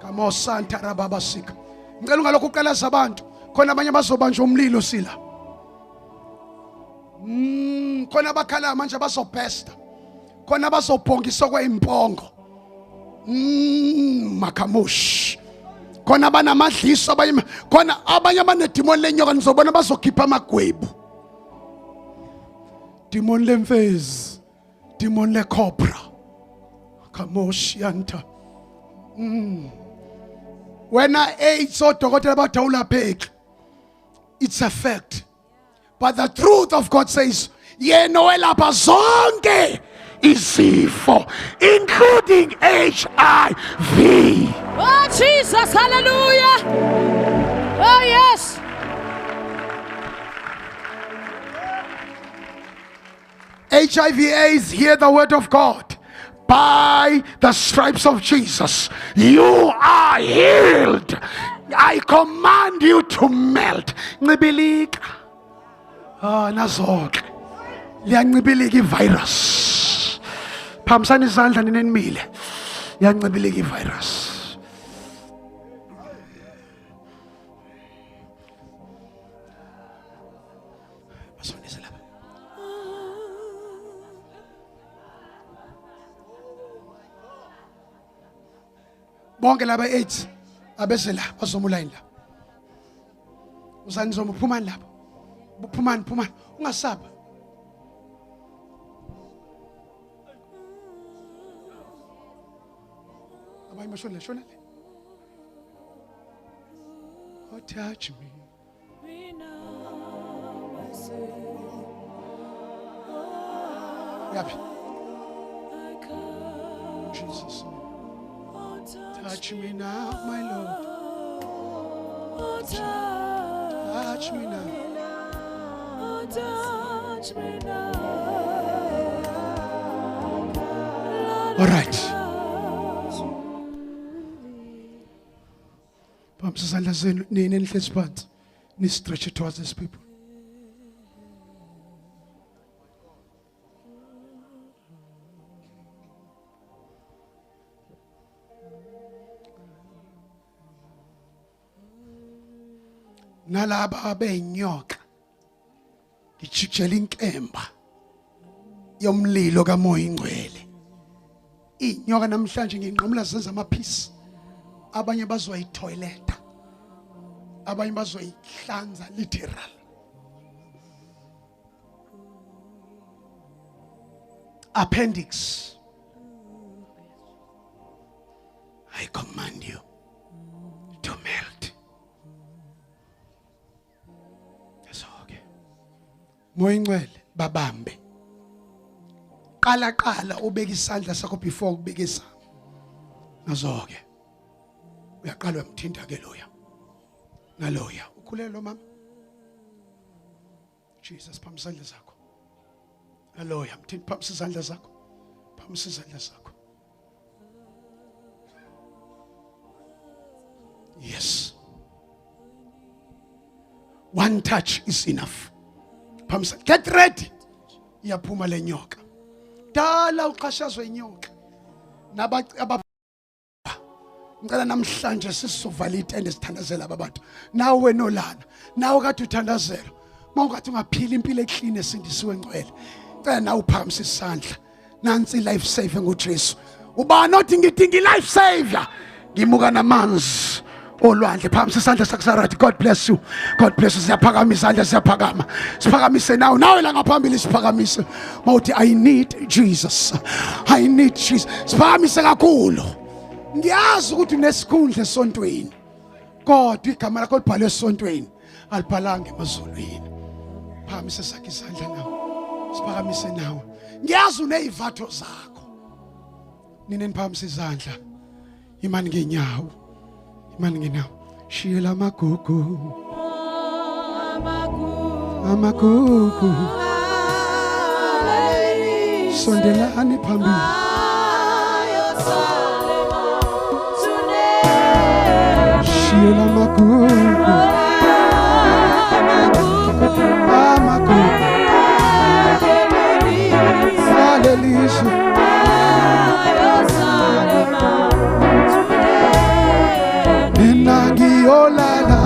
Kamo santa rababa sika. Ngicela ungalokhu uqalaza abantu khona abanye bazobanjwa umlilo sila. Khona abakhala manje bazobhesta. Khona bazobhongisa kweimpongo. Makamush. Khona banamadliso abanye khona abanye abanedimoni lenyoka nizobona bazokhipha amagwebu. Demon lemfezi, demon le cobra. Kamosh yanta. When I ate so dokotela bathawulapheki, it's a fact. But the truth of God says, yena welapha zonke izifo, including HIV. Oh Jesus, hallelujah. Oh yes. HIV/AIDS, hear the word of God. By the stripes of Jesus, you are healed. I command you to melt. Ngibilika. Nazonke. Liyancibilika ivirus. Phambisani izandla ninenimile. Liyancibilika ivirus. Bonke laba 8 abese la bazomula la. Usani zomuphumani lapho. Buphumani ungasaba. Abayi mashona le. Oh touch me. Yapi. Jesus. Touch me now, my Lord. Touch me now. Touch me now. All right. Phambi izandla zenu nini nihlezi phansi. Ni stretch it towards these people. Nalaba abenyoka ngijikela inkemba yomlilo kamoya ingcwele. Inyoka namhlanje nginqamula zenza amaphisi. Abanye bazoyitoileta, abanye bazoyihlanza literal. Appendix, I command you to melt. Moya ingcwele babambe. Qala ubeka isandla sakho before ubeka isandla. Nazo-ke. Uyaqala uyamthinta ke loya. Naloya. Ukhulele lo mama. Jesus, phambi isandla zakho. Naloya, mthinta phambi isandla zakho. Phambi isandla zakho. Yes. One touch is enough. Get ready. Iyaphuma le nyoka. Dala uqhashazwe inyoka. Ngicela namhlanje sizovala itende sithandazela abantu. Nawe nolana. Nawe kade uthandazela. Mawungathi ungaphila impilo eclean esindisiwe ngcwele. Ngicela nawe uphakamisa isandla. Nansi life saver nguJesu. Ubani othi ngidinga life saver? Ngimuka namanzi. Olwandle phambi isandla sakusarathi. God bless you. God bless you. Siyaphakamisa isandla siyaphakama. Siphakamise nawe la ngaphambili siphakamise. Mawuthi I need Jesus. I need Jesus. Siphakamise kakhulu. ngiyazi ukuthi unesikhundla esontweni kodwa igama lakho libhalwe esontweni alibhalanga emazulwini. Phakamise sakhe isandla nawe, siphakamise nawe. Ngiyazi unezivatho zakho. Nina niphakamisa izandla. Imani ngenyawo, imani ngenyawo. Shiyela amagugu, amagugu. Sondelani phambili. Shiyela amagugu, amagugu. Hallelujah. Nangiyolala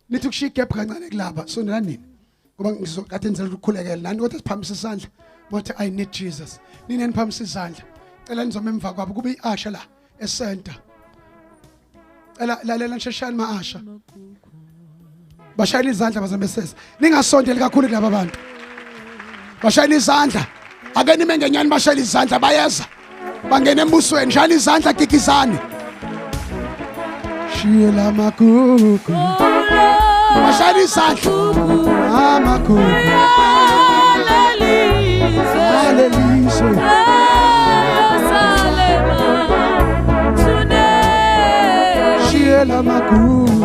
nithi kushike kancane kulapha sondela nini ngoba ngizokade nizela ukukhulekela nani kodwa siphamise isandla mothi I need Jesus. Nini niphamise isandla cela nizome emva kwabo kube iasha la esenta cela lalela nsheshani maasha bashayela izandla bazamesesa ningasondeli kakhulu kulaba bantu bashayela izandla ake nime ngenyani bashayela izandla bayeza bangena embusweni shayela izandla gigizane shiyela magugu bashayela izandla amagugu hallelujah shiyela magugu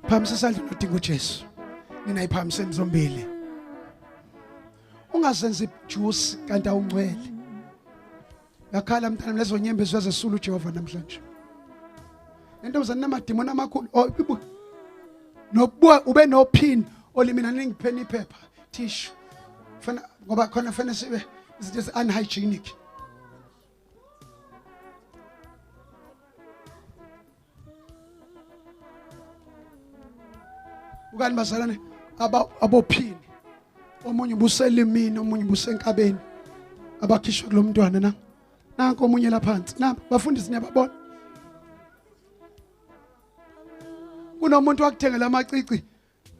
phamisa isandla nodinga uJesu nina iphamiseni zombili ungazenzi juice kanti awungcwele yakhala mntana lezo nyembezi wazesula uJehova namhlanje entombazana namadimoni amakhulu nobuwa ube no pin olimina ningipheni iphepha tissue fana ngoba khona fana sibe izinto unhygienic ukani bazalane abophini omunye ubuselimini omunye ubusenkabeni abakhishwa kulomntwana na nanko omunye laphansi na bafundisi niyababona kunomuntu wakuthengela amacici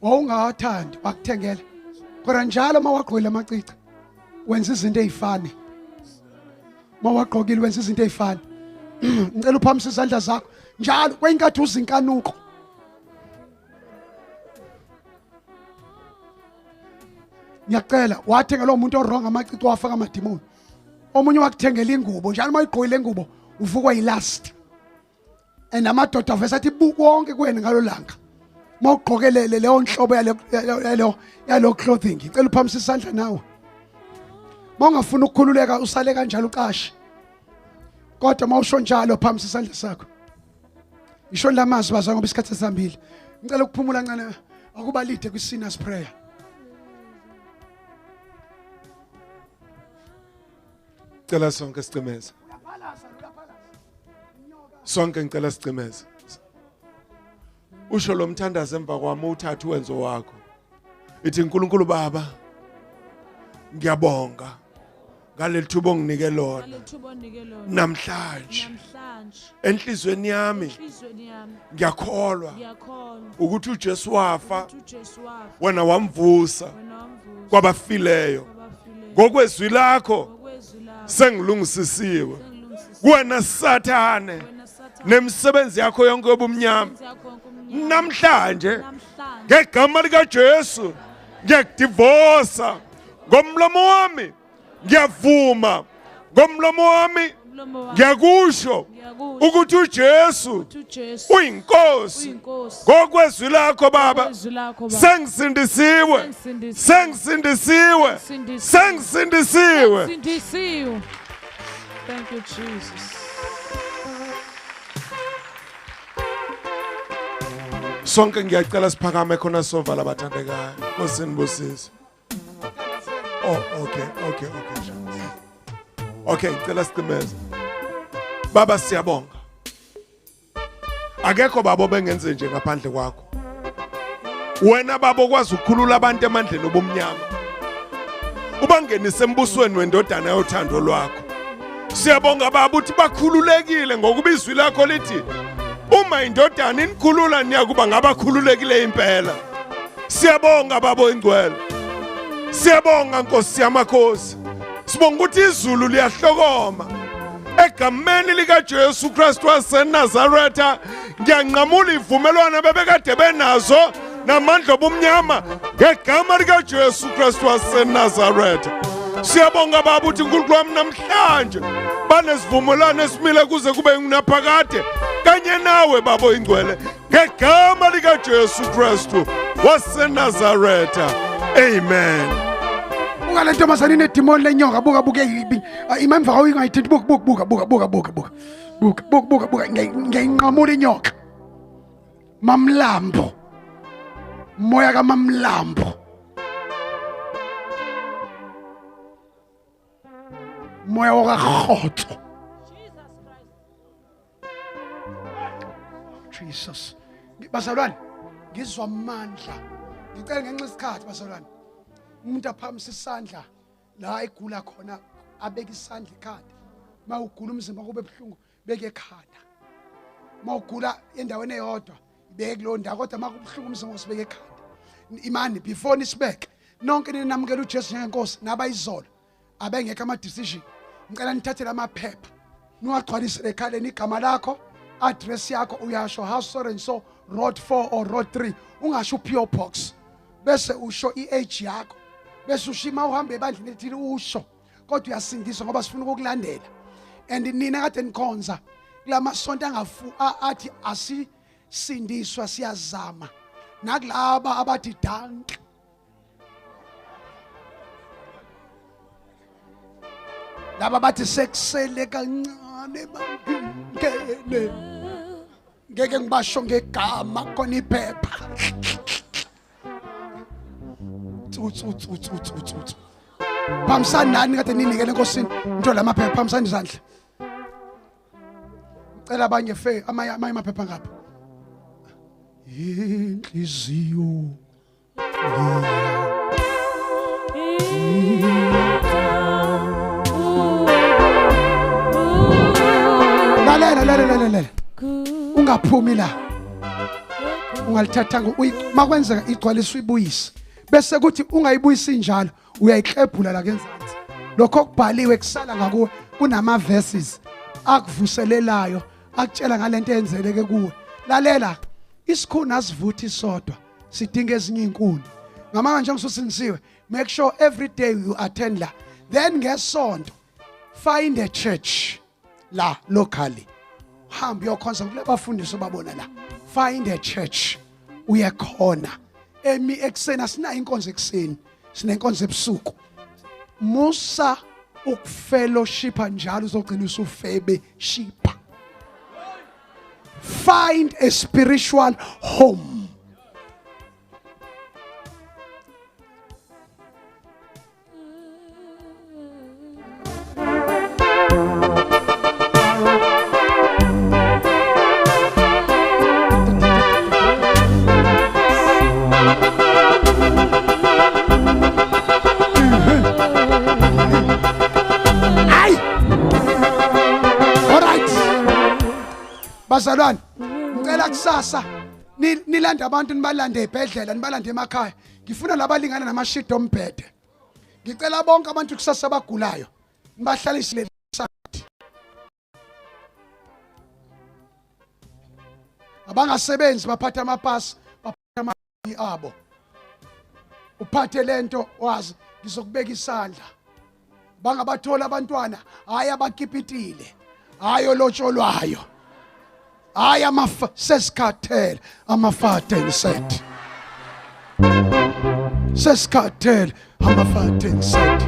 wawungawathandi wakuthengela kodwa njalo mawagqokile amacici wenza izinto ezifane mawagqokile wenza izinto ezifane ngicela uphamise izandla zakho njalo kweinkathi uzinkanuko ngiyacela wathengela umuntu orong amacici wafaka amadimoni omunye wakuthengela ingubo njalo mayigqokile ingubo uvukwa yilast and amadoda avesathi buku wonke kuwena ngalolanga mawugqokelele leyo nhlobo yalo clothing ngicela uphamise isandla nawe mawungafuna ukukhululeka usale kanjalo uqashe kodwa mawusho njalo phamise isandla sakho isho lamazwi bazwa ngoba isikhathi sesambile ngicela ukuphumula kancane akuba lide kwi-sinner's prayer Cela sonke sicimeze. Sonke ngicela sicimeze. Usho lo mthandazo emva kwami uthatha uwenzo wakho. Ithi uNkulunkulu Baba ngiyabonga ngaleli thuba onginike lona. Namhlanje enhlizweni yami ngiyakholwa ukuthi uJesu wafa wena wamvusa kwabafileyo. Ngokwezwi lakho sengilungisisiwe kuwena Sathane nemisebenzi yakho yonke yobumnyama namhlanje ngegama lika Jesu ngiyadivosa ngomlomo wami ngiyavuma ngomlomo wami ngiyakusho ukuthi uJesu uyinkosi ngokwezwi lakho Baba sengisindisiwe sengisindisiwe sengisindisiwe. Thank you, Jesus. Sonke ngiyacela siphakame khona sovala abathandekayo. Nkosi nibusise. Oh, okay. Okay, ngicela sicimeze. Baba siyabonga. Akekho babo bengenze nje ngaphandle kwakho. Wena babo kwazi ukukhulula abantu emandleni obumnyama. Ubangenise embusweni wendodana yothando lwakho. Siyabonga baba uthi bakhululekile ngokuba izwi lakho lithi uma indodana inikhulula niyakuba ngabakhululekile impela. Siyabonga babo ingcwele. Siyabonga Nkosi yamakhosi. Sibonga ukuthi izulu liyahlokoma. Egameni lika Jesu Kristu waseNazaretha ngiyanqamula ivumelwano bebekade benazo namandla obumnyama ngegama lika Jesu Kristu waseNazaretha. Siyabonga baba uthi uNkulunkulu wami namhlanje banesivumelwano esimile kuze kube ngunaphakade kanye nawe babo ingcwele ngegama lika Jesu Kristu waseNazaretha. Amen. Buka le ntombazane inedimoni lenyoka buka imemva kwawo ingayithethi buka ngiyinqamula inyoka Mamlambo moya kaMamlambo moya wakaRhotso Jesus bazalwane ngizwa amandla ngicela ngenxa isikhathi bazalwane umuntu aphakamisa isandla la egula khona abeka isandla ekhanda mawugula umzimba kube buhlungu beke ekhanda mawugula endaweni eyodwa beke lo ndawo kodwa makubuhlungu umzimba usibeke ekhanda imani before nisibeke nonke ninamukela uJesu njengenkosi nabayizolo abengekho ama decision ngicela nithathe lamaphepha niwagcwalisele ekhaleni igama lakho address yakho uyasho house so and so road 4 or road 3 ungasho PO box bese usho iage yakho bese ushima uhambe ebandleni lethile usho kodwa uyasindiswa ngoba sifuna ukukulandela and nina kade nikhonza kulamasonto athi asisindiswa siyazama nakulaba abathi dank laba bathi sekusele kancane bangene ngeke ngibasho ngegama khona iphepha phamsani nani kade ninikele enkosini into lamaphepha phamsani izandla cela abanye fe amanye amaphepha ngapha inhliziyo lalela ungaphumi la ungalithathanga makwenzeka igcwalisa uyibuyise bese kuthi ungayibuyisi njalo uyayiklebhula la ngenzansi lokho okubhaliwe kusala ngakuwe kunama verses akuvuselelayo akutshela ngalento eyenzeleke kuwe lalela isikhuna sivuthi sodwa sidinga ezinye inkuni ngamanga nje ngisusindisiwe make sure every day you attend la then ngesonto find a church la locally hambe yokhonza kule bafundisi babona la find a church uyekhona ekuseni asinayo inkonzo ekuseni sinenkonzo ebusuku musa ukufellowshipa njalo uzogcina usufellowshipa find a spiritual home bazalwane ngicela kusasa nilanda abantu nibalande ebhedlela nibalande emakhaya ngifuna labalingana namashidi ombhede ngicela bonke abantu kusasa abagulayo nibahlalisile sathi abangasebenzi baphatha amapasi baphatha amali abo uphathe lento wazi ngizokubeka isandla bangabathola abantwana hayi abakipitile hayi olotsholwayo hayi sesikhathele amafathe ngisethi sesikhathele amafathe ngisethi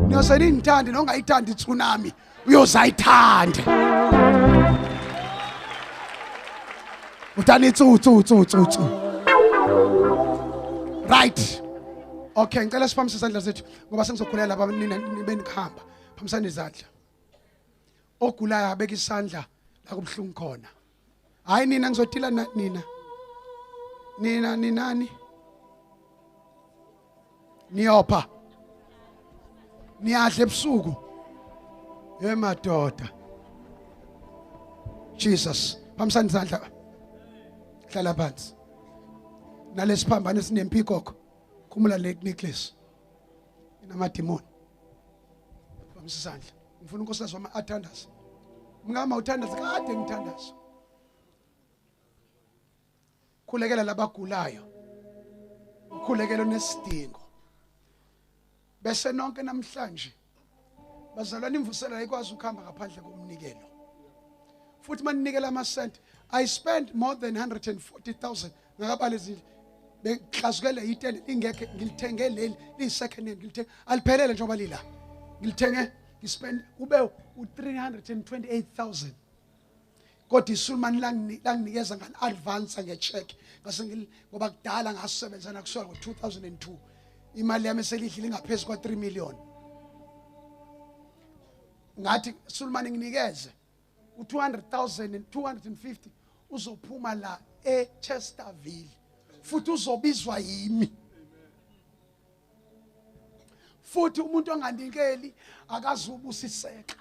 niyose ningithande nongayithandi tsunami uyozayithande Uthani tsu. Right. Okay, ngicela siphamise izandla zethu ngoba sengizokhulela laba nina nibe nikhamba. Phamisani izandla. Ogulayo abeka isandla la kubhlungu khona. Hayi nina ngizodila nina. Nina ninani? Niyopha. Niyadla ebusuku. Madoda. Jesus. Phamisani izandla. Hlala phansi. Nalesiphambano sinempikoko. Khumula le necklace. Inamadimoni. Phamisa izandla. Ngifuna unkosikazi wami athandaze. Mngama uthandaze kade ngithandaza. Khulekela labagulayo. Ukhulekela nesidingo. Bese nonke namhlanje bazalwana imvusela ikwazi ukuhamba ngaphandle komnikelo. Futhi maninikela amasenti, I spent more than 140,000 ngakabale izindlu. Behlazukele i10 ingekho ngilithenge leli li second hand ngilithenge aliphelele njengoba lila. Ngilithenge ngispend ube u328,000. Kodwa iSulman langinikeza ngan advance ngecheck ngase ngoba kudala ngasebenzana kusuka ngo2002 imali yami selidlile ngaphezulu kwa3 million. Ngathi Sulman nginikeze u200,000 and 250 uzophuma la eChesterville futhi uzobizwa yimi. Futhi umuntu onganikeli akazubusiseka.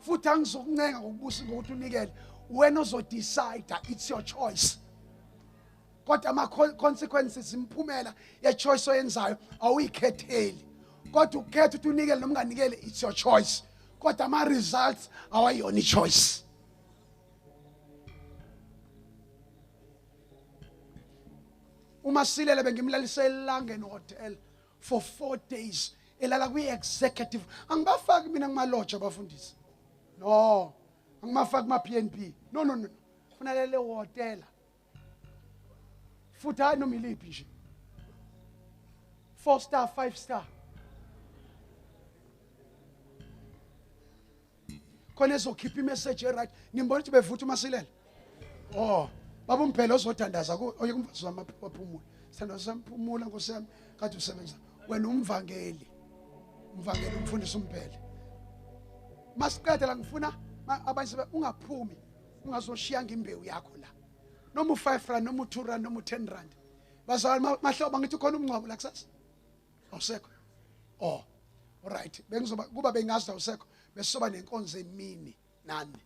Futhi angizokuncenga ngokubusa ngokuthi unikele. When uzodecide, it's your choice. Kodwa ama consequences imphumela ye choice oyenzayo awuyikhetheli. Kodwa ukhetha ukuthi unikele noma unganikele, it's your choice. Kodwa ama results awayona ichoice. Uma silele bengimlalise elangeni hotel for 4 days. Elala kwi executive. Angibafaki mina ngimaloja abafundisi. No. Angimafaki ma PNP. No. Funa lele hotel. Futhi hayi noma iliphi nje. 4 star, 5 star. Khona ezokhipha imessage right. Nimbona ukuthi bevutha uMasilela. Oh, baba umphelo ozothandaza oye kumfazi wami waphumula. Sithanda samphumula nkosiyami kade usebenza. Wena umvangeli umfundisi umphele. Masiqede la ngifuna abanye ungaphumi ungazoshiya imbewu yakho la. Noma u5 rand noma u2 rand noma u10 rand. Bazali mahloba ngithi khona umncwabo la kusasa. Awusekho. Oh. Alright. Bengizoba kuba bengazi awusekho besoba nenkonzo emini nani.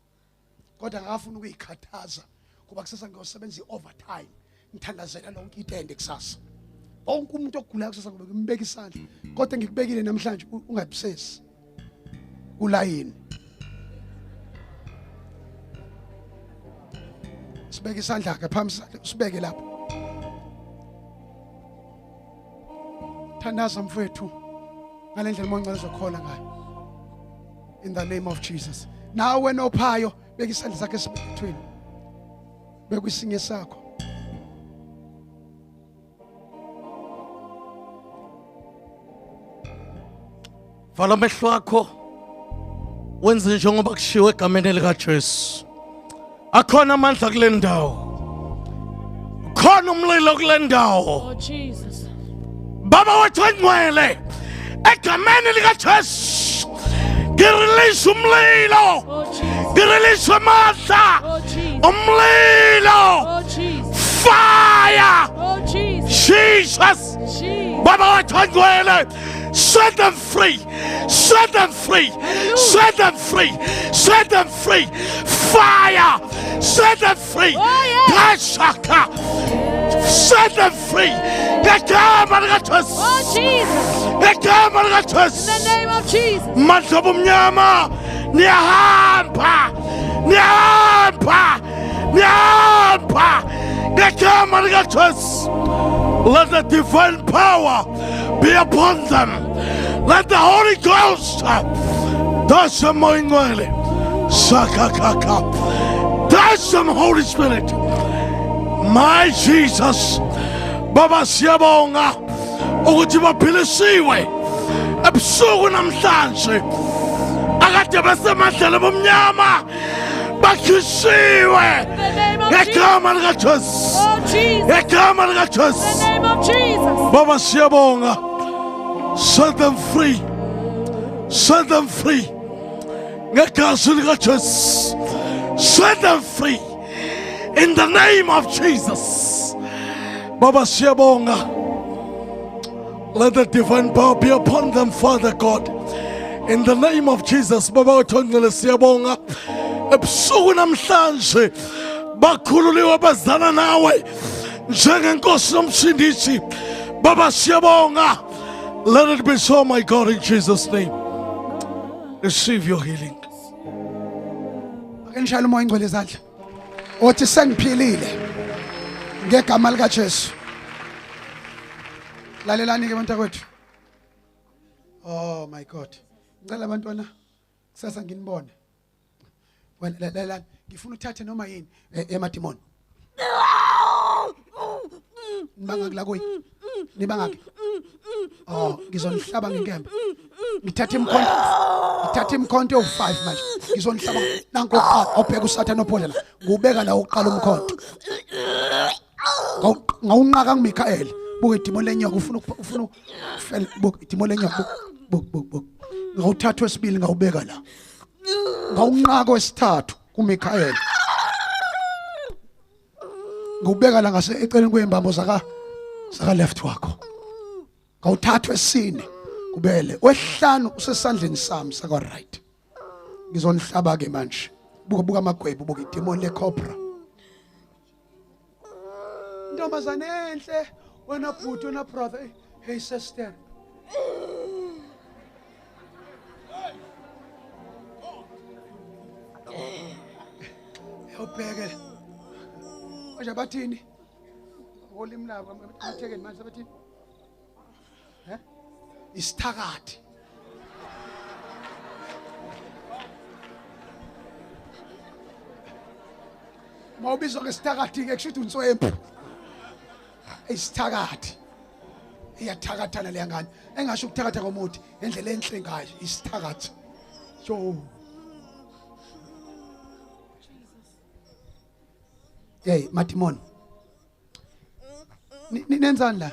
Kodwa ngafuna ukuyikhathaza kuba kusasa ngiyosebenza overtime. Ngithandazela lonke itende kusasa. Wonke umuntu ogulayo kusasa ngoba ngimbeka isandla. Kodwa ngikubekile namhlanje ungabusesi. Ulayini. Sibeke isandla ke phambi sibeke lapho. Thandaza mfowethu ngalendlela uMongcele ezokhola ngayo. In the name of Jesus. Nawe wena ophayo beka isandla sakhe esibethweni. Bekwisinye sakho. Vala amehlo akho wenze njengoba kushiwo egameni likaJesu. Akhona amandla kule ndawo. Khona umlilo kule ndawo. Oh Jesus. Baba wethu engcwele egameni likaJesu. Ngirelease umlilo. Oh Jesus. Ngirelease amandla. Oh Jesus. Umlilo. Oh Jesus. Fire. Oh Jesus. Jesus. Jesus. Baba wethu engcwele. Set them free. Set them free. Set them free. Set them free. Fire. Set them free. Oh, Kashaka. Set them free. Oh Jesus. In the name of Jesus. Mandla omnyama niyahamba. Ngegama likaJesu. Let the divine power be upon them. Let the Holy Ghost touch them, Moingwele. Sakakaka. Touch them, Holy Spirit. My Jesus. Baba siyabonga ukuthi baphilisiwe ebusuku namhlanje. Akade basemandleni bomnyama Bakhishiwe. In the name of Jesus. Ngegama likaJesu. Oh Jesus. Ngegama In the likaJesu. name of Jesus. Baba siyabonga. Set them free. Set them free. Ngegazi likaJesu. Set them free. In the name of Jesus. Baba siyabonga. Let the divine power be upon them, Father God. In the name of Jesus. Baba uthongcele siyabonga. Ebusuku namhlanje bakhululiwe bazana nawe njengenkosi nomsindisi. Baba siyabonga. Let it be so, my God, in Jesus' name. Receive your healing. Ake ngishayele umoya ingcwele izandla. Othi sengiphilile ngegama lika Jesu. Lalelani ke bantakwethu. Oh my God. Ngicela abantwana kusasa nginibone. Wena lalelani ngifuna uthathe noma yini emadimoni. Nibanga kula kuyi. Nibanga ke. Oh, ngizonihlaba ngenkembe. Ngithatha imkhonto. Ngithatha imkhonto ewu5 manje. Ngizonihlaba nanko obheka uSathane opholela. Ngubeka la uqala umkhonto. Ngawunqaka kuMikaeli. Buke idimo lenyoka ufuna ufela buke idimo lenyoka buk. Ngawuthatha wesibili ngawubeka la. Ngawunqaka wesithathu kuMikaeli. Ngubeka la ngase eceleni kwembambo saka left wakho. Ngawuthatha wesine kubele. Wesihlanu usesandleni sami saka right. Ngizonihlaba ke manje. Buka amagwebo buka idemon leCobra. Ntombazane enhle wena bhuti wena brother. Hey sister. Yobheke. Manje bathini? Olimi labo amathekeni manje bathini? Isithakathi. Mawubizwa ngesithakathi ke kusho ukuthi unswempu. Isithakathi. Iyathakathana le ngane. Engasho ukuthakatha komuthi endlela enhle ngayo isithakathi. So hey Matimon. Ninenzani la?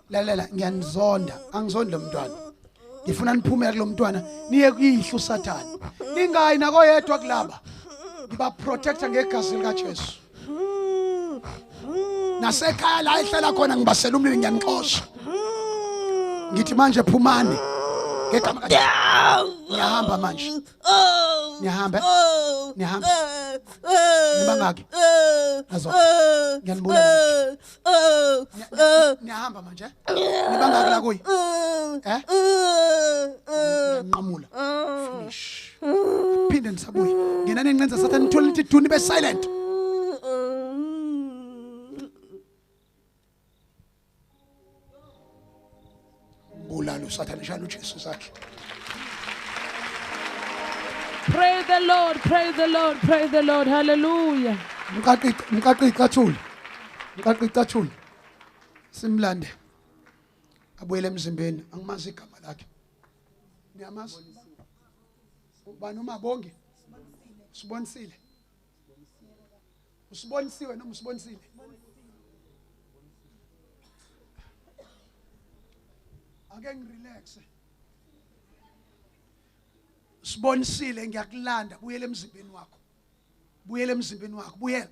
Lalela ngiyanizonda, angizonda lo mntwana. Ngifuna niphumele kulo mntwana, niye kuyihlo uSathane. Ningayi nako yedwa kulaba. Ngiba protector ngegazi lika Jesu. Nasekhaya la ehlala khona ngibasela umlilo ngiyanixosha. Ngithi manje phumani. Ngegama kaJesu. Niyahamba manje. Niyahamba. Niyahamba. Nibangaki? Azo. Ngiyanibulala. Niyahamba manje. Nibangaki la kuyi? Nqamula. Finish. Phinde nisabuye. Ngenani enqenza Sathane nithola lithi duni be silent. Bulala uSathane njalo uJesu sakhe. Praise the Lord, praise the Lord, praise the Lord. Hallelujah. Mqaqi. Simlande. Abuyele emzimbeni, angimazi igama lakhe. Niyamazi? Ubani uMabongi? Usibonisile. Usibonisiwe noma usibonisile? Ake ngirelaxe. Sibonisile ngiyakulanda buyele emzimbeni wakho. Buyele emzimbeni wakho. Buya.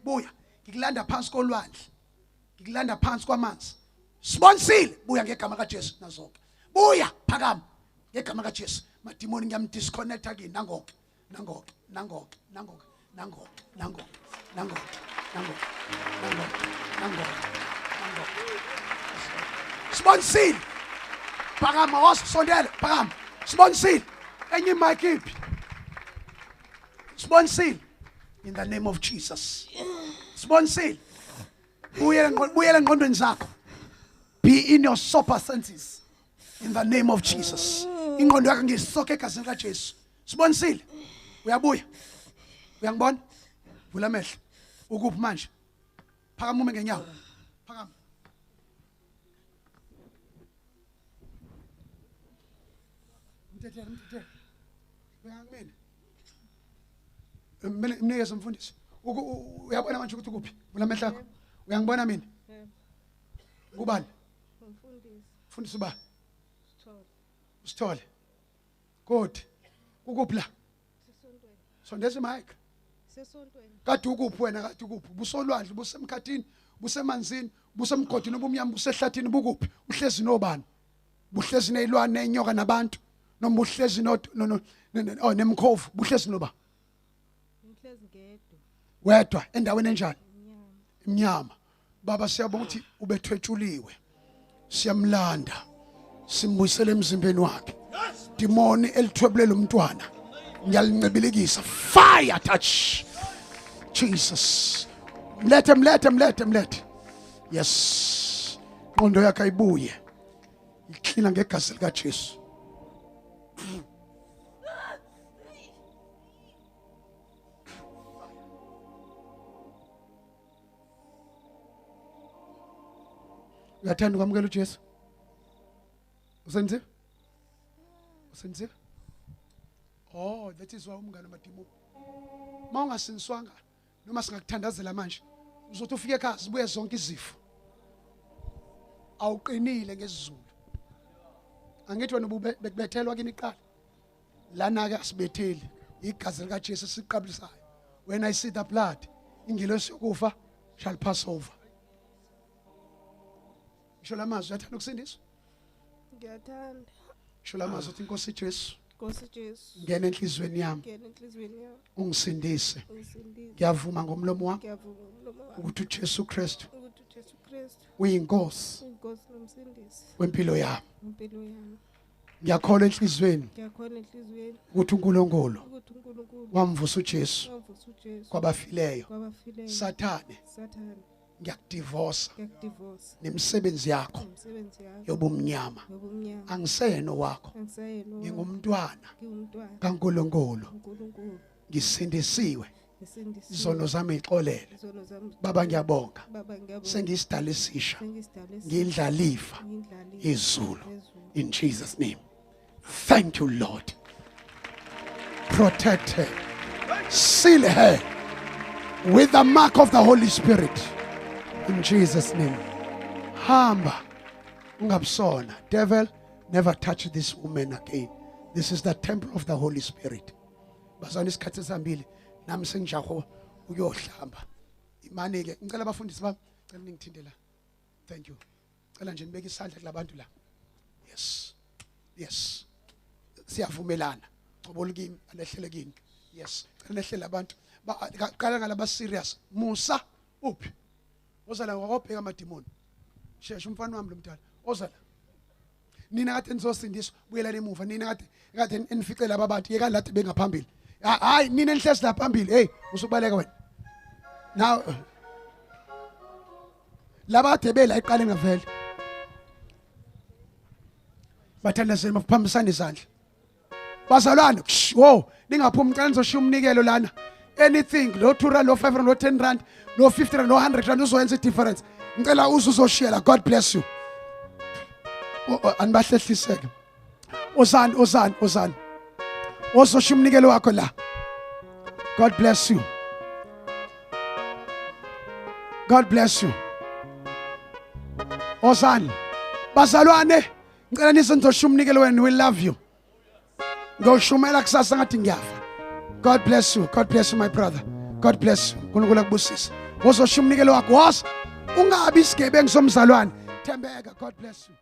Ngikulanda phansi kolwandle. Ngikulanda phansi kwamanzi. Sibonisile buya ngegama kaJesu nazonke. Buya phakama ngegama kaJesu. Madimoni ngiyamdisconnecta kini nangoke. Sibonisile. Phakama wasondela phakama. Sibonisile. Enye mic iphi? Sibonisile. In the name of Jesus. Sibonisile. Buyela engqondweni zakho. Be in your sober senses. In the name of Jesus. Ingqondo yakho ngisoke egazini kaJesu. Sibonisile. Uyabuya. Uyangibona? Vula amehlo. Ukuphi manje? Phakama ume ngenyawo. Phakama. Mthethe. Uyangimina. Mnikeze umfundisi. Uyabona manje ukuthi kuphi? Vula amehlo akho. Uyangibona mina? Kubani? Mfundisi ba? Sithole. Good. Ukuphi la? Sondeza mic. Kade ukuphi wena kade ukuphi? Busolwandle, busemkhathini, busemanzini, busemgodini obumnyama, busehlathini bukuphi? Uhlezi nobani? Buhlezi nezilwane nenyoka nabantu. Noma buhlezi nemkhovu, buhlezi noba? Wedwa endaweni enjani? Emnyama. Baba siyabonga ukuthi ubethwetshuliwe. Siyamlanda. Simbuyisele emzimbeni wakhe. Demoni elithwebulela umntwana. Ngiyalincibilikisa. Fire touch. Jesus. Mlethe. Yes. Qondo yakhe ayibuye. Iklina ngegazi lika Jesu. Uyathanda ukwamukela uJesu? Usenziwe? Oh, that is why umngane amadimoni. Mawungasiniswanga noma singakuthandazela manje, uzothi ufike ekhaya zibuye zonke izifo. Awuqinile ngesizulu. Angithi wena ubekubethelwa kini iqala. Lana ke asibetheli. Igazi lika Jesu siqabulisayo. When I see the blood, ingilosi yokufa shall pass over. Shola amazwi uyathanda ukusindiswa? Ngiyathanda. Shola amazwi uthi Nkosi Jesu. Nkosi Jesu. Ngena enhlizweni yami. Ngena enhlizweni yami. Ungisindise. Ungisindise. Ngiyavuma ngomlomo wami Ngiyavuma ngomlomo wami ukuthi uJesu Kristu ukuthi uJesu Kristu uyinkosi uNkosi nomsindisi wempilo yami. impilo yami. Ngiyakholwa enhlizweni Ngiyakholwa enhlizweni ukuthi uNkulunkulu ukuthi uNkulunkulu wamvusa uJesu wamvusa uJesu kwabafileyo. kwabafileyo. Sathane, Sathane ngiyakudivorce ngiyakudivose nemisebenzi yakho umsebenzi yakho yobumnyama. yobumnyama. Angiseno wakho. Angisayena Ngingumntwana ngumntwana kaNkulunkulu. uNkulunkulu. Ngisindisiwe. Ngisindisiwe. Izono zami ixolele. Izono zami. Baba ngiyabonga. Baba ngiyabonga. Sengiyisidala esisha. Sengisidala esisha. Ngindlalifa Ngindlalile. izulu. Ezulu. In Jesus' name. Thank you, Lord. Protect her. Seal her with the mark of the Holy Spirit. In Jesus' name. Hamba. Ungabusona. Devil, never touch this woman again. This is the temple of the Holy Spirit. Bazwana isikhathi esambili nami sengijaho uyohlamba. Imani ke ngicela abafundisi bami cela ningithinte la. Thank you. Cela nje nibeke isandla kulabantu la. Yes. Siyavumelana. Cobola kimi alehlele kini. Yes. Cela nehlele abantu. Qala ngalaba serious. Musa uphi? Ozala ngokubheka amadimoni. Sheshe umfana wami lo mdala. Ozala. Nina kade nizosindiswa buyelani emuva. Nina kade enifice laba bantu yeka lathi bengaphambili. Hayi nina enhlezi la phambili. Hey, usubaleka wena. Now laba kade bela iqale ngavele. Bathandazeni maphambisana izandla. Bazalwane, wo, ningaphumi cela nizoshiya umnikelo lana. Anything, lo 2 rand, lo 5 rand, lo 10 rand, lo 50 rand, lo 100 rand uzoyenza idifference. Ngicela uzoshiyela. God bless you. Anibahlehlise-ke. Ozani. Ozoshiya umnikelo wakho la. God bless you. God bless you. Ozani. Bazalwane, ngicela nizoshiya umnikelo wenu. We love you. Ngoshumela kusasa ngathi ngiyafa. God bless you. God bless you, my brother. God bless you. UNkulunkulu akubusise. Ozoshiya umnikelo wakho. Ungabi isigebengu somzalwane. Thembeka. God bless you.